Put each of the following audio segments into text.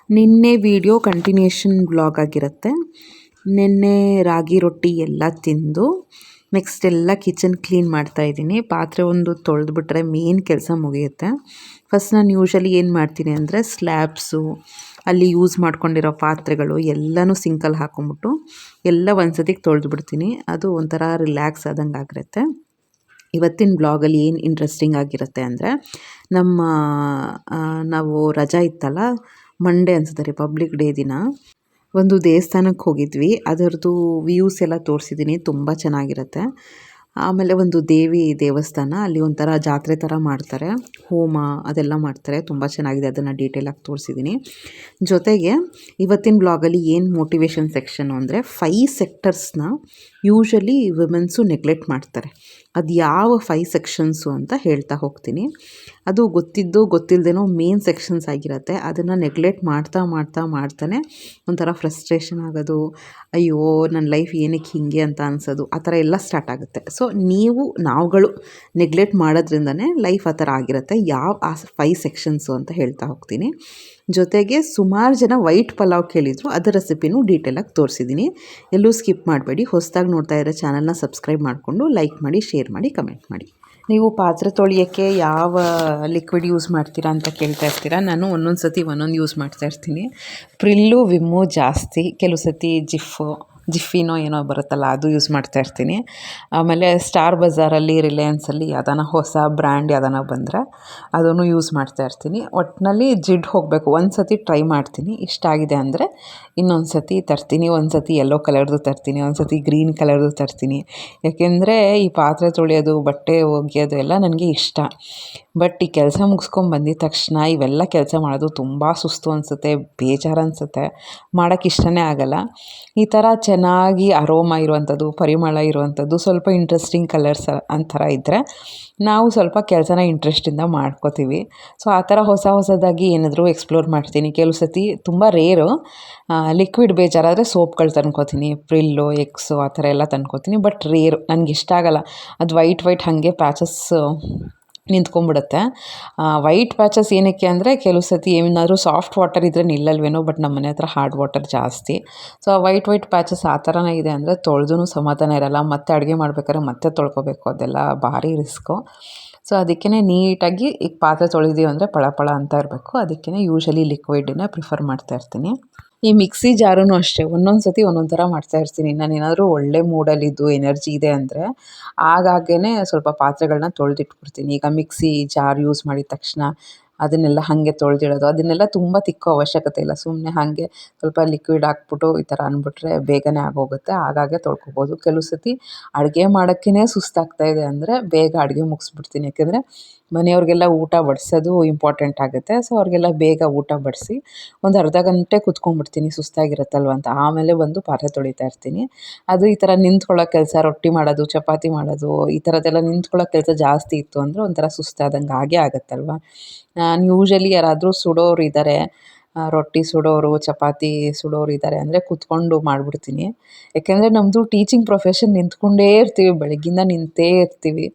ನಿನ್ನೆ video continuation blog ಆಗಿರುತ್ತೆ. ನಿನ್ನೆ ರಾಗಿ ರೊಟ್ಟಿ ಎಲ್ಲ ತಿಂದು ನೆಕ್ಸ್ಟ್ ಎಲ್ಲ ಕಿಚನ್ ಕ್ಲೀನ್ ಮಾಡ್ತಾಯಿದ್ದೀನಿ. ಪಾತ್ರೆ ಒಂದು ತೊಳೆದ್ಬಿಟ್ರೆ ಮೇನ್ ಕೆಲಸ ಮುಗಿಯುತ್ತೆ. ಫಸ್ಟ್ ನಾನು ಯೂಶ್ವಲಿ ಏನು ಮಾಡ್ತೀನಿ ಅಂದರೆ ಸ್ಲ್ಯಾಬ್ಸು ಅಲ್ಲಿ ಯೂಸ್ ಮಾಡ್ಕೊಂಡಿರೋ ಪಾತ್ರೆಗಳು ಎಲ್ಲನೂ ಸಿಂಕಲ್ಲಿ ಹಾಕೊಂಬಿಟ್ಟು ಎಲ್ಲ ಒಂದು ಸತಿಗೆ ತೊಳೆದ್ಬಿಡ್ತೀನಿ. ಅದು ಒಂಥರ ರಿಲ್ಯಾಕ್ಸ್ ಆದಂಗೆ ಆಗಿರುತ್ತೆ. ಇವತ್ತಿನ ಬ್ಲಾಗಲ್ಲಿ ಏನು ಇಂಟ್ರೆಸ್ಟಿಂಗ್ ಆಗಿರುತ್ತೆ ಅಂದರೆ ನಾವು ರಜಾ ಇತ್ತಲ್ಲ, ಮಂಡೇ ಅನಿಸುತ್ತೆ ರಿಪಬ್ಲಿಕ್ ಡೇ ದಿನ ಒಂದು ದೇವಸ್ಥಾನಕ್ಕೆ ಹೋಗಿದ್ವಿ. ಅದರದ್ದು ವ್ಯೂಸ್ ಎಲ್ಲ ತೋರಿಸಿದ್ದೀನಿ, ತುಂಬ ಚೆನ್ನಾಗಿರುತ್ತೆ. ಆಮೇಲೆ ಒಂದು ದೇವಸ್ಥಾನ, ಅಲ್ಲಿ ಒಂಥರ ಜಾತ್ರೆ ಥರ ಮಾಡ್ತಾರೆ, ಹೋಮ ಅದೆಲ್ಲ ಮಾಡ್ತಾರೆ, ತುಂಬ ಚೆನ್ನಾಗಿದೆ. ಅದನ್ನು ಡೀಟೇಲಾಗಿ ತೋರಿಸಿದ್ದೀನಿ. ಜೊತೆಗೆ ಇವತ್ತಿನ ಬ್ಲಾಗಲ್ಲಿ ಏನು ಮೋಟಿವೇಶನ್ ಸೆಕ್ಷನು ಅಂದರೆ 5 ಸೆಕ್ಟರ್ಸ್ನ ಯೂಶ್ವಲಿ ವುಮೆನ್ಸು ನೆಗ್ಲೆಕ್ಟ್ ಮಾಡ್ತಾರೆ. ಅದು ಯಾವ 5 ಸೆಕ್ಷನ್ಸು ಅಂತ ಹೇಳ್ತಾ ಹೋಗ್ತೀನಿ. ಅದು ಗೊತ್ತಿದ್ದೋ ಗೊತ್ತಿಲ್ಲದೇನೋ ಮೇನ್ ಸೆಕ್ಷನ್ಸ್ ಆಗಿರುತ್ತೆ. ಅದನ್ನು ನೆಗ್ಲೆಕ್ಟ್ ಮಾಡ್ತಾನೆ ಒಂಥರ ಫ್ರಸ್ಟ್ರೇಷನ್ ಆಗೋದು, ಅಯ್ಯೋ ನನ್ನ ಲೈಫ್ ಏನಕ್ಕೆ ಹೀಗೆ ಅಂತ ಅನಿಸೋದು, ಆ ಥರ ಎಲ್ಲ ಸ್ಟಾರ್ಟ್ ಆಗುತ್ತೆ. ಸೊ ನಾವುಗಳು ನೆಗ್ಲೆಕ್ಟ್ ಮಾಡೋದ್ರಿಂದನೇ ಲೈಫ್ ಆ ಥರ ಆಗಿರುತ್ತೆ. ಯಾವ ಆ 5 ಸೆಕ್ಷನ್ಸು ಅಂತ ಹೇಳ್ತಾ ಹೋಗ್ತೀನಿ. ಜೊತೆಗೆ ಸುಮಾರು ಜನ ವೈಟ್ ಪಲಾವ್ ಕೇಳಿದರು, ಅದರ ರೆಸಿಪಿನೂ ಡೀಟೇಲಾಗಿ ತೋರಿಸಿದ್ದೀನಿ. ಎಲ್ಲೂ ಸ್ಕಿಪ್ ಮಾಡಬೇಡಿ. ಹೊಸದಾಗಿ ನೋಡ್ತಾ ಇರೋ ಚಾನಲ್ನ ಸಬ್ಸ್ಕ್ರೈಬ್ ಮಾಡಿಕೊಂಡು ಲೈಕ್ ಮಾಡಿ, ಶೇರ್ ಮಾಡಿ, ಕಮೆಂಟ್ ಮಾಡಿ. ನೀವು ಪಾತ್ರೆ ತೊಳೆಯೋಕ್ಕೆ ಯಾವ ಲಿಕ್ವಿಡ್ ಯೂಸ್ ಮಾಡ್ತೀರಾ ಅಂತ ಕೇಳ್ತಾ ಇರ್ತೀರಾ. ನಾನು ಒಂದೊಂದು ಸತಿ ಒಂದೊಂದು ಯೂಸ್ ಮಾಡ್ತಾ ಇರ್ತೀನಿ. ಪ್ರಿಲ್ಲು, ವಿಮ್ಮು ಜಾಸ್ತಿ, ಕೆಲವು ಸತಿ ಜಿಫಿನೋ ಏನೋ ಬರುತ್ತಲ್ಲ ಅದು ಯೂಸ್ ಮಾಡ್ತಾ ಇರ್ತೀನಿ. ಆಮೇಲೆ ಸ್ಟಾರ್ ಬಜಾರಲ್ಲಿ, ರಿಲಯನ್ಸಲ್ಲಿ ಯಾವ್ದಾನ ಹೊಸ ಬ್ರ್ಯಾಂಡ್ ಯಾವ್ದಾನ ಬಂದರೆ ಅದನ್ನು ಯೂಸ್ ಮಾಡ್ತಾ ಇರ್ತೀನಿ. ಒಟ್ಟಿನಲ್ಲಿ ಜಿಡ್ ಹೋಗಬೇಕು. ಒಂದು ಸತಿ ಟ್ರೈ ಮಾಡ್ತೀನಿ, ಇಷ್ಟ ಆಗಿದೆ ಅಂದರೆ ಇನ್ನೊಂದು ಸತಿ ತರ್ತೀನಿ. ಒಂದು ಸತಿ ಯೆಲ್ಲೋ ಕಲರ್ದು ತರ್ತೀನಿ, ಒಂದು ಸತಿ ಗ್ರೀನ್ ಕಲರ್ದು ತರ್ತೀನಿ. ಯಾಕೆಂದರೆ ಈ ಪಾತ್ರೆ ತೊಳೆಯೋದು, ಬಟ್ಟೆ ಒಗೆಯೋದು ಎಲ್ಲ ನನಗೆ ಇಷ್ಟ. ಬಟ್ ಈ ಕೆಲಸ ಮುಗಿಸ್ಕೊಂಡು ಬಂದಿದ ತಕ್ಷಣ ಇವೆಲ್ಲ ಕೆಲಸ ಮಾಡೋದು ತುಂಬ ಸುಸ್ತು ಅನಿಸುತ್ತೆ, ಬೇಜಾರು ಅನಿಸುತ್ತೆ, ಮಾಡೋಕ್ಕೆ ಇಷ್ಟನೇ ಆಗೋಲ್ಲ. ಈ ಥರ ಚೆನ್ನಾಗಿ ಅರೋಮಾ ಇರುವಂಥದ್ದು, ಪರಿಮಳ ಇರುವಂಥದ್ದು, ಸ್ವಲ್ಪ ಇಂಟ್ರೆಸ್ಟಿಂಗ್ ಕಲರ್ಸ್ ಅಂಥರ ಇದ್ದರೆ ನಾವು ಸ್ವಲ್ಪ ಕೆಲಸನ ಇಂಟ್ರೆಸ್ಟಿಂದ ಮಾಡ್ಕೋತೀವಿ. ಸೊ ಆ ಥರ ಹೊಸದಾಗಿ ಏನಾದರೂ ಎಕ್ಸ್ಪ್ಲೋರ್ ಮಾಡ್ತೀನಿ. ಕೆಲವು ಸತಿ ತುಂಬ ರೇರು ಲಿಕ್ವಿಡ್ ಬೇಜಾರಾದರೆ ಸೋಪ್ಗಳು ತಂದ್ಕೋತೀನಿ, ಪ್ರಿಲ್ಲು, ಎಕ್ಸು ಆ ಥರ ಎಲ್ಲ ತಂದ್ಕೋತೀನಿ. ಬಟ್ ರೇರು, ನನಗೆ ಇಷ್ಟ ಆಗೋಲ್ಲ. ಅದು ವೈಟ್ ಹಾಗೆ ಪ್ಯಾಚಸ್ ನಿಂತ್ಕೊಂಡ್ಬಿಡುತ್ತೆ. ವೈಟ್ ಪ್ಯಾಚಸ್ ಏನಕ್ಕೆ ಅಂದರೆ ಕೆಲವು ಸತಿ ಏನಾದರೂ ಸಾಫ್ಟ್ ವಾಟರ್ ಇದ್ದರೆ ನಿಲ್ಲಲ್ವೇನೋ, ಬಟ್ ನಮ್ಮ ಮನೆ ಹತ್ರ ಹಾರ್ಡ್ ವಾಟರ್ ಜಾಸ್ತಿ. ಸೊ ಆ ವೈಟ್ ಪ್ಯಾಚಸ್ ಆ ಥರನೇ ಇದೆ ಅಂದರೆ ತೊಳೆದೂ ಸಮಾಧಾನ ಇರೋಲ್ಲ. ಮತ್ತೆ ಅಡುಗೆ ಮಾಡ್ಬೇಕಾದ್ರೆ ಮತ್ತೆ ತೊಳ್ಕೊಬೇಕು, ಅದೆಲ್ಲ ಭಾರಿ ರಿಸ್ಕು. ಸೊ ಅದಕ್ಕೇ ನೀಟಾಗಿ ಈಗ ಪಾತ್ರೆ ತೊಳೆದೀವಿ ಅಂದರೆ ಪಳ ಅಂತ ಇರಬೇಕು. ಅದಕ್ಕೇ ಯೂಶ್ವಲಿ ಲಿಕ್ವಿಡನ್ನೇ ಪ್ರಿಫರ್ ಮಾಡ್ತಾ ಇರ್ತೀನಿ. ಈ ಮಿಕ್ಸಿ ಜಾರೂ ಅಷ್ಟೇ, ಒಂದೊಂದು ಸತಿ ಒಂದೊಂದು ಥರ ಮಾಡ್ತಾ ಇರ್ತೀನಿ. ನಾನೇನಾದರೂ ಒಳ್ಳೆ ಮೂಡಲ್ಲಿದ್ದು ಎನರ್ಜಿ ಇದೆ ಅಂದರೆ ಆಗಾಗೇ ಸ್ವಲ್ಪ ಪಾತ್ರೆಗಳನ್ನ ತೊಳೆದಿಟ್ಬಿಡ್ತೀನಿ. ಈಗ ಮಿಕ್ಸಿ ಜಾರ್ ಯೂಸ್ ಮಾಡಿದ ತಕ್ಷಣ ಅದನ್ನೆಲ್ಲ ಹಾಗೆ ತೊಳೆದಿಡೋದು, ಅದನ್ನೆಲ್ಲ ತುಂಬ ತಿಕ್ಕೋ ಅವಶ್ಯಕತೆ ಇಲ್ಲ. ಸುಮ್ಮನೆ ಹಾಗೆ ಸ್ವಲ್ಪ ಲಿಕ್ವಿಡ್ ಹಾಕ್ಬಿಟ್ಟು ಈ ಥರ ಅಂದ್ಬಿಟ್ರೆ ಬೇಗನೆ ಆಗೋಗುತ್ತೆ. ಆಗಾಗೆ ತೊಳ್ಕೊಬೋದು. ಕೆಲವು ಸತಿ ಅಡುಗೆ ಮಾಡೋಕ್ಕೇ ಸುಸ್ತಾಗ್ತಾಯಿದೆ ಅಂದರೆ ಬೇಗ ಅಡುಗೆ ಮುಗಿಸ್ಬಿಡ್ತೀನಿ. ಯಾಕೆಂದರೆ ಮನೆಯವ್ರಿಗೆಲ್ಲ ಊಟ ಬಡಿಸೋದು ಇಂಪಾರ್ಟೆಂಟ್ ಆಗುತ್ತೆ. ಸೊ ಅವ್ರಿಗೆಲ್ಲ ಬೇಗ ಊಟ ಬಡಿಸಿ ಒಂದು ಅರ್ಧ ಗಂಟೆ ಕುತ್ಕೊಂಡ್ಬಿಡ್ತೀನಿ, ಸುಸ್ತಾಗಿರುತ್ತಲ್ವ ಅಂತ. ಆಮೇಲೆ ಬಂದು ಪಾತ್ರೆ ತೊಳಿತಾ ಇರ್ತೀನಿ. ಅದು ಈ ಥರ ನಿಂತ್ಕೊಳ್ಳೋ ಕೆಲಸ, ರೊಟ್ಟಿ ಮಾಡೋದು, ಚಪಾತಿ ಮಾಡೋದು, ಈ ಥರದ್ದೆಲ್ಲ ನಿಂತ್ಕೊಳ್ಳೋ ಕೆಲಸ ಜಾಸ್ತಿ ಇತ್ತು ಅಂದರೆ ಒಂಥರ ಸುಸ್ತಾದಂಗೆ ಆಗುತ್ತಲ್ವ. ನಾನು ಯೂಶ್ವಲಿ ಯಾರಾದರೂ ಸುಡೋರು ಇದ್ದಾರೆ, ರೊಟ್ಟಿ ಸುಡೋರು, ಚಪಾತಿ ಸುಡೋರು ಇದ್ದಾರೆ ಅಂದರೆ ಕೂತ್ಕೊಂಡು ಮಾಡಿಬಿಡ್ತೀನಿ. ಯಾಕೆಂದರೆ ನಮ್ಮದು ಟೀಚಿಂಗ್ ಪ್ರೊಫೆಷನ್, ನಿಂತ್ಕೊಂಡೇ ಇರ್ತೀವಿ, ಬೆಳಗ್ಗಿಂದ ನಿಂತೇ ಇರ್ತೀವಿ.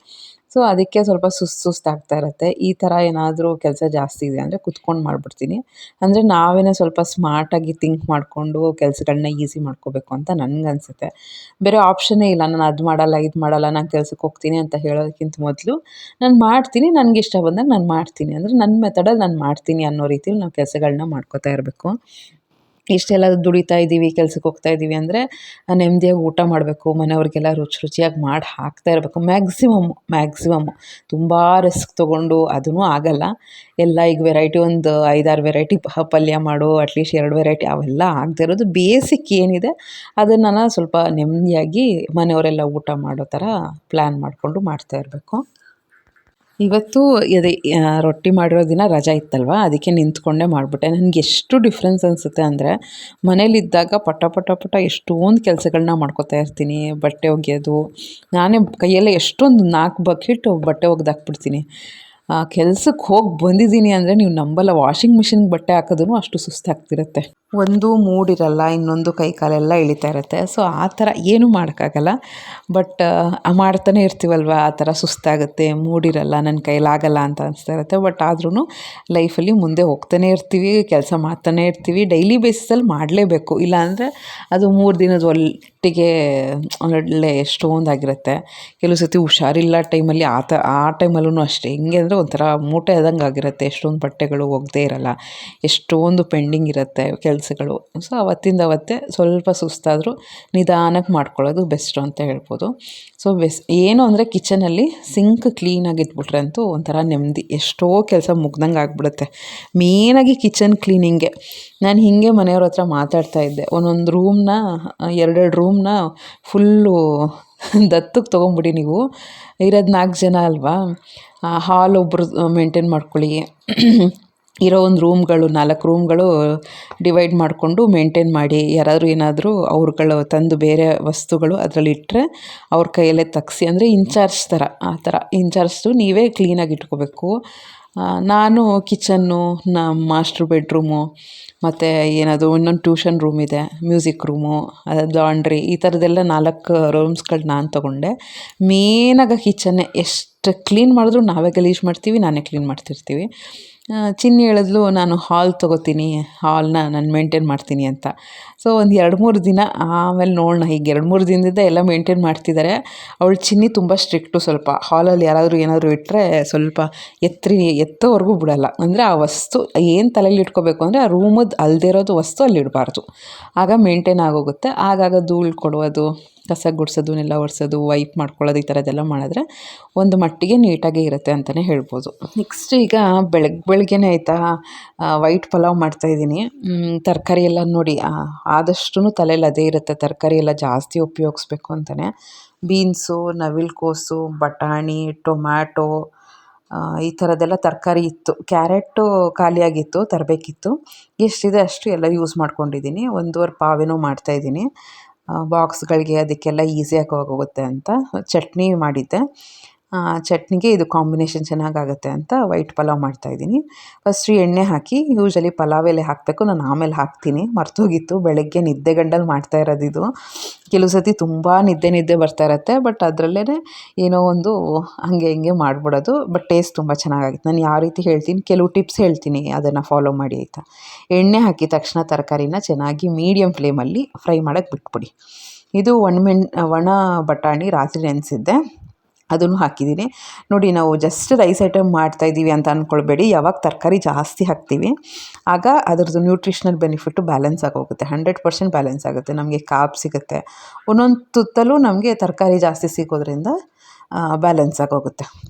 ಸೊ ಅದಕ್ಕೆ ಸ್ವಲ್ಪ ಸುಸ್ತಾಗ್ತಾ ಇರುತ್ತೆ. ಈ ಥರ ಏನಾದರೂ ಕೆಲಸ ಜಾಸ್ತಿ ಇದೆ ಅಂದರೆ ಕುತ್ಕೊಂಡು ಮಾಡಿಬಿಡ್ತೀನಿ. ಅಂದರೆ ನಾವೇ ಸ್ವಲ್ಪ ಸ್ಮಾರ್ಟಾಗಿ ಥಿಂಕ್ ಮಾಡಿಕೊಂಡು ಕೆಲಸಗಳನ್ನ ಈಸಿ ಮಾಡ್ಕೋಬೇಕು ಅಂತ ನನಗನ್ಸುತ್ತೆ. ಬೇರೆ ಆಪ್ಷನ್ನೇ ಇಲ್ಲ. ನಾನು ಅದು ಮಾಡಲ್ಲ, ಇದು ಮಾಡಲ್ಲ, ನಾನು ಕೆಲ್ಸಕ್ಕೆ ಹೋಗ್ತೀನಿ ಅಂತ ಹೇಳೋದಕ್ಕಿಂತ ಮೊದಲು ನಾನು ಮಾಡ್ತೀನಿ, ನನಗೆ ಇಷ್ಟ ಬಂದಾಗ ನಾನು ಮಾಡ್ತೀನಿ, ಅಂದರೆ ನನ್ನ ಮೆಥಡಲ್ಲಿ ನಾನು ಮಾಡ್ತೀನಿ ಅನ್ನೋ ರೀತಿಲಿ ನಾವು ಕೆಲಸಗಳನ್ನ ಮಾಡ್ಕೋತಾ ಇರಬೇಕು. ಇಷ್ಟೆಲ್ಲ ದುಡಿತಾ ಇದ್ದೀವಿ, ಕೆಲ್ಸಕ್ಕೆ ಹೋಗ್ತಾ ಇದ್ದೀವಿ ಅಂದರೆ ನೆಮ್ಮದಿಯಾಗಿ ಊಟ ಮಾಡಬೇಕು, ಮನೆಯವ್ರಿಗೆಲ್ಲ ರುಚಿಯಾಗಿ ಮಾಡಿ ಹಾಕ್ತಾ ಇರಬೇಕು. ಮ್ಯಾಕ್ಸಿಮಮ್ಮು ತುಂಬ ರಿಸ್ಕ್ ತೊಗೊಂಡು ಅದೂ ಆಗೋಲ್ಲ. ಎಲ್ಲ ಈಗ ವೆರೈಟಿ ಒಂದು 5-6 ವೆರೈಟಿ ಪಲ್ಯ ಮಾಡು, ಅಟ್ಲೀಸ್ಟ್ 2 ವೆರೈಟಿ, ಅವೆಲ್ಲ ಆಗದೆ ಇರೋದು ಬೇಸಿಕ್ ಏನಿದೆ ಅದನ್ನು ಸ್ವಲ್ಪ ನೆಮ್ಮದಿಯಾಗಿ ಮನೆಯವರೆಲ್ಲ ಊಟ ಮಾಡೋ ಥರ ಪ್ಲ್ಯಾನ್ ಮಾಡಿಕೊಂಡು ಮಾಡ್ತಾ ಇರಬೇಕು. ಇವತ್ತು ರೊಟ್ಟಿ ಮಾಡಿರೋ ದಿನ ರಜಾ ಇತ್ತಲ್ವ, ಅದಕ್ಕೆ ನಿಂತ್ಕೊಂಡೇ ಮಾಡಿಬಿಟ್ಟೆ. ನನಗೆ ಎಷ್ಟು ಡಿಫ್ರೆನ್ಸ್ ಅನಿಸುತ್ತೆ ಅಂದರೆ ಮನೇಲಿದ್ದಾಗ ಪಟ ಎಷ್ಟೊಂದು ಕೆಲಸಗಳನ್ನ ಮಾಡ್ಕೋತಾ ಇರ್ತೀನಿ. ಬಟ್ಟೆ ಒಗೆಯೋದು, ನಾನೇ ಕೈಯಲ್ಲೇ ಎಷ್ಟೊಂದು 4 ಬಕೆಟ್ ಬಟ್ಟೆ ಒಗೆದಾಕ್ಬಿಡ್ತೀನಿ. ಕೆಲ್ಸಕ್ಕೆ ಹೋಗಿ ಬಂದಿದ್ದೀನಿ ಅಂದರೆ ನೀವು ನಂಬಲ್ಲ, ವಾಷಿಂಗ್ ಮಿಷಿನ್ಗೆ ಬಟ್ಟೆ ಹಾಕೋದೂ ಅಷ್ಟು ಸುಸ್ತಾಗ್ತಿರುತ್ತೆ. ಒಂದು ಮೂಡಿರಲ್ಲ, ಇನ್ನೊಂದು ಕೈ ಕಾಲೆಲ್ಲ ಎಳಿತಾ ಇರುತ್ತೆ. ಸೊ ಆ ಥರ ಏನೂ ಮಾಡೋಕ್ಕಾಗಲ್ಲ. ಬಟ್ ಮಾಡ್ತಾನೆ ಇರ್ತೀವಲ್ವ, ಆ ಥರ ಸುಸ್ತಾಗುತ್ತೆ, ಮೂಡಿರಲ್ಲ, ನನ್ನ ಕೈಲಾಗಲ್ಲ ಅಂತ ಅನಿಸ್ತಾ ಇರುತ್ತೆ. ಬಟ್ ಆದ್ರೂ ಲೈಫಲ್ಲಿ ಮುಂದೆ ಹೋಗ್ತಾನೆ ಇರ್ತೀವಿ, ಕೆಲಸ ಮಾಡ್ತಾನೆ ಇರ್ತೀವಿ. ಡೈಲಿ ಬೇಸಿಸಲ್ಲಿ ಮಾಡಲೇಬೇಕು, ಇಲ್ಲಾಂದರೆ ಅದು 3 ದಿನದ ಒಟ್ಟಿಗೆ ಒಳ್ಳೆ ಎಷ್ಟೊಂದಾಗಿರುತ್ತೆ. ಕೆಲವು ಸತಿ ಹುಷಾರಿಲ್ಲ ಟೈಮಲ್ಲಿ ಆ ಟೈಮಲ್ಲೂ ಅಷ್ಟೇ, ಹೆಂಗೆ ಅಂದರೆ ಒಂಥರ ಮೂಟೆ ಆದಂಗೆ ಆಗಿರುತ್ತೆ. ಎಷ್ಟೊಂದು ಬಟ್ಟೆಗಳು ಒಗೆದೇ ಇರಲ್ಲ, ಎಷ್ಟೊಂದು ಪೆಂಡಿಂಗ್ ಇರುತ್ತೆ ಕೆಲಸಗಳು. ಸೊ ಅವತ್ತಿಂದ ಅವತ್ತೇ ಸ್ವಲ್ಪ ಸುಸ್ತಾದರೂ ನಿಧಾನಕ್ಕೆ ಮಾಡ್ಕೊಳ್ಳೋದು ಬೆಸ್ಟು ಅಂತ ಹೇಳ್ಬೋದು. ಸೊ ಏನು ಅಂದರೆ ಕಿಚನಲ್ಲಿ ಸಿಂಕ್ ಕ್ಲೀನಾಗಿ ಇಟ್ಬಿಟ್ರೆ ಅಂತೂ ಒಂಥರ ನೆಮ್ಮದಿ, ಎಷ್ಟೋ ಕೆಲಸ ಮುಗ್ದಂಗೆ ಆಗ್ಬಿಡುತ್ತೆ. ಮೇಯ್ನಾಗಿ ಕಿಚನ್ ಕ್ಲೀನಿಂಗೆ. ನಾನು ಹೀಗೆ ಮನೆಯವ್ರ ಹತ್ರ ಮಾತಾಡ್ತಾ ಇದ್ದೆ, ಒಂದೊಂದು ರೂಮ್ನ 2 ರೂಮ್ನ ಫುಲ್ಲು ದತ್ತಕ್ಕೆ ತೊಗೊಂಬಿಡಿ, ನೀವು ಇರೋದು 4 ಜನ ಅಲ್ವಾ, ಹಾಲ್ ಒಬ್ಬರು ಮೇಂಟೈನ್ ಮಾಡ್ಕೊಳ್ಳಿ, ಇರೋ ಒಂದು ರೂಮ್ಗಳು 4 ರೂಮ್ಗಳು ಡಿವೈಡ್ ಮಾಡಿಕೊಂಡು ಮೇಂಟೈನ್ ಮಾಡಿ. ಯಾರಾದರೂ ಏನಾದರೂ ಅವ್ರುಗಳು ತಂದು ಬೇರೆ ವಸ್ತುಗಳು ಅದರಲ್ಲಿ ಇಟ್ಟರೆ ಅವ್ರ ಕೈಯಲ್ಲೇ ತೆಗ್ಸಿ, ಅಂದರೆ ಇನ್ಚಾರ್ಜ್ ಥರ, ಆ ಥರ ಇನ್ಚಾರ್ಜ್ದು ನೀವೇ ಕ್ಲೀನಾಗಿ ಇಟ್ಕೋಬೇಕು. ನಾನು ಕಿಚನ್ನು, ಮಾಸ್ಟ್ರು ಬೆಡ್ರೂಮು, ಮತ್ತು ಏನದು ಇನ್ನೊಂದು ಟ್ಯೂಷನ್ ರೂಮ್ ಇದೆ, ಮ್ಯೂಸಿಕ್ ರೂಮು, ಲಾಂಡ್ರಿ, ಈ ಥರದ್ದೆಲ್ಲ 4 ರೂಮ್ಸ್ಗಳು ನಾನು ತೊಗೊಂಡೆ. ಮೇನಾಗಿ ಕಿಚನ್ನೇ ಎಷ್ಟು ಕ್ಲೀನ್ ಮಾಡಿದ್ರು ನಾವೇ ಗಲೀಜು ಮಾಡ್ತೀವಿ, ನಾನೇ ಕ್ಲೀನ್ ಮಾಡ್ತಿರ್ತೀವಿ. ಚಿನ್ನಿ ಹೇಳಿದ್ಲು, ನಾನು ಹಾಲ್ ತೊಗೋತೀನಿ, ಹಾಲ್ನ ನಾನು ಮೇಂಟೈನ್ ಮಾಡ್ತೀನಿ ಅಂತ. ಸೊ ಒಂದು 2-3 ದಿನ ಆಮೇಲೆ ನೋಡೋಣ. ಈಗ 2-3 ದಿನದಿಂದ ಎಲ್ಲ ಮೇಂಟೈನ್ ಮಾಡ್ತಿದ್ದಾರೆ. ಅವಳು ಚಿನ್ನಿ ತುಂಬ ಸ್ಟ್ರಿಕ್ಟು ಸ್ವಲ್ಪ. ಹಾಲಲ್ಲಿ ಯಾರಾದರೂ ಏನಾದರೂ ಇಟ್ಟರೆ ಸ್ವಲ್ಪ ಎತ್ತೋವರೆಗೂ ಬಿಡೋಲ್ಲ. ಅಂದರೆ ಆ ವಸ್ತು ಏನು ತಲೆಯಲ್ಲಿ ಇಟ್ಕೋಬೇಕು ಅಂದರೆ ಆ ರೂಮದ್ದು ಅಲ್ಲದೇ ಇರೋದು ವಸ್ತು ಅಲ್ಲಿ ಇಡಬಾರ್ದು, ಆಗ ಮೇಂಟೈನ್ ಆಗೋಗುತ್ತೆ. ಆಗಾಗ ಧೂಳು ಕೊಡೋದು, ಕಸ ಗುಡಿಸೋದು, ನೆಲ ಒರೆಸೋದು, ವೈಪ್ ಮಾಡ್ಕೊಳ್ಳೋದು, ಈ ಥರದ್ದೆಲ್ಲ ಮಾಡಿದ್ರೆ ಒಂದು ಮಟ್ಟಿಗೆ ನೀಟಾಗೇ ಇರುತ್ತೆ ಅಂತಲೇ ಹೇಳ್ಬೋದು. ನೆಕ್ಸ್ಟ್ ಈಗ ಬೆಳಗ್ಗೆನೇ ಆಯಿತಾ, ವೈಟ್ ಪಲಾವ್ ಮಾಡ್ತಾಯಿದ್ದೀನಿ. ತರಕಾರಿ ಎಲ್ಲ ನೋಡಿ, ಆದಷ್ಟು ತಲೆಯಲ್ಲಿ ಅದೇ ಇರುತ್ತೆ, ತರಕಾರಿ ಎಲ್ಲ ಜಾಸ್ತಿ ಉಪಯೋಗಿಸ್ಬೇಕು ಅಂತಲೇ. ಬೀನ್ಸು, ನವಿಲುಕೋಸು, ಬಟಾಣಿ, ಟೊಮ್ಯಾಟೊ, ಈ ಥರದ್ದೆಲ್ಲ ತರಕಾರಿ ಇತ್ತು. ಕ್ಯಾರೆಟು ಖಾಲಿಯಾಗಿತ್ತು, ತರಬೇಕಿತ್ತು. ಎಷ್ಟಿದೆ ಅಷ್ಟು ಎಲ್ಲ ಯೂಸ್ ಮಾಡ್ಕೊಂಡಿದ್ದೀನಿ. 1.5 ಪಾವೇನೋ ಮಾಡ್ತಾಯಿದ್ದೀನಿ. ಬಾಕ್ಸ್ಗಳಿಗೆ ಅದಕ್ಕೆಲ್ಲ ಈಸಿಯಾಗಿ ಹೋಗುತ್ತೆ ಅಂತ. ಚಟ್ನಿ ಮಾಡಿದ್ದೆ, ಚಟ್ನಿಗೆ ಇದು ಕಾಂಬಿನೇಷನ್ ಚೆನ್ನಾಗಾಗುತ್ತೆ ಅಂತ ವೈಟ್ ಪಲಾವ್ ಮಾಡ್ತಾಯಿದ್ದೀನಿ. ಫಸ್ಟು ಎಣ್ಣೆ ಹಾಕಿ, ಯೂಶ್ವಲಿ ಪಲಾವ್ ಎಲೆ ಹಾಕಬೇಕು, ನಾನು ಆಮೇಲೆ ಹಾಕ್ತೀನಿ, ಮರ್ತೋಗಿತ್ತು. ಬೆಳಗ್ಗೆ ನಿದ್ದೆ ಗಂಡಲ್ಲಿ ಮಾಡ್ತಾ ಇರೋದು ಇದು. ಕೆಲವು ಸತಿ ತುಂಬ ನಿದ್ದೆ ಬರ್ತಾ ಇರುತ್ತೆ, ಬಟ್ ಅದರಲ್ಲೇ ಏನೋ ಒಂದು ಹಾಗೆ ಹಿಂಗೆ ಮಾಡಿಬಿಡೋದು. ಬಟ್ ಟೇಸ್ಟ್ ತುಂಬ ಚೆನ್ನಾಗಾಗಿತ್ತು. ನಾನು ಯಾವ ರೀತಿ ಹೇಳ್ತೀನಿ, ಕೆಲವು ಟಿಪ್ಸ್ ಹೇಳ್ತೀನಿ, ಅದನ್ನು ಫಾಲೋ ಮಾಡಿ ಆಯಿತಾ. ಎಣ್ಣೆ ಹಾಕಿದ ತಕ್ಷಣ ತರಕಾರಿನ ಚೆನ್ನಾಗಿ ಮೀಡಿಯಮ್ ಫ್ಲೇಮಲ್ಲಿ ಫ್ರೈ ಮಾಡೋಕ್ಕೆ ಬಿಟ್ಬಿಡಿ. ಇದು ಒಣ ಬಟಾಣಿ ರಾತ್ರಿ ನೆನೆಸಿದ್ದೆ, ಅದನ್ನು ಹಾಕಿದ್ದೀನಿ. ನೋಡಿ, ನಾವು ಜಸ್ಟ್ ರೈಸ್ ಐಟಮ್ ಮಾಡ್ತಾಯಿದ್ದೀವಿ ಅಂತ ಅಂದ್ಕೊಳ್ಬೇಡಿ. ಯಾವಾಗ ತರಕಾರಿ ಜಾಸ್ತಿ ಹಾಕ್ತೀವಿ ಆಗ ಅದರದ್ದು ನ್ಯೂಟ್ರಿಷನಲ್ ಬೆನಿಫಿಟ್ಟು ಬ್ಯಾಲೆನ್ಸ್ ಆಗೋಗುತ್ತೆ, 100% ಬ್ಯಾಲೆನ್ಸ್ ಆಗುತ್ತೆ. ನಮಗೆ ಕಾರ್ಬ್ ಸಿಗುತ್ತೆ, ಒಂದೊಂದು ತುತ್ತಲ್ಲೂ ನಮಗೆ ತರಕಾರಿ ಜಾಸ್ತಿ ಸಿಗೋದ್ರಿಂದ ಬ್ಯಾಲೆನ್ಸ್ ಆಗೋಗುತ್ತೆ.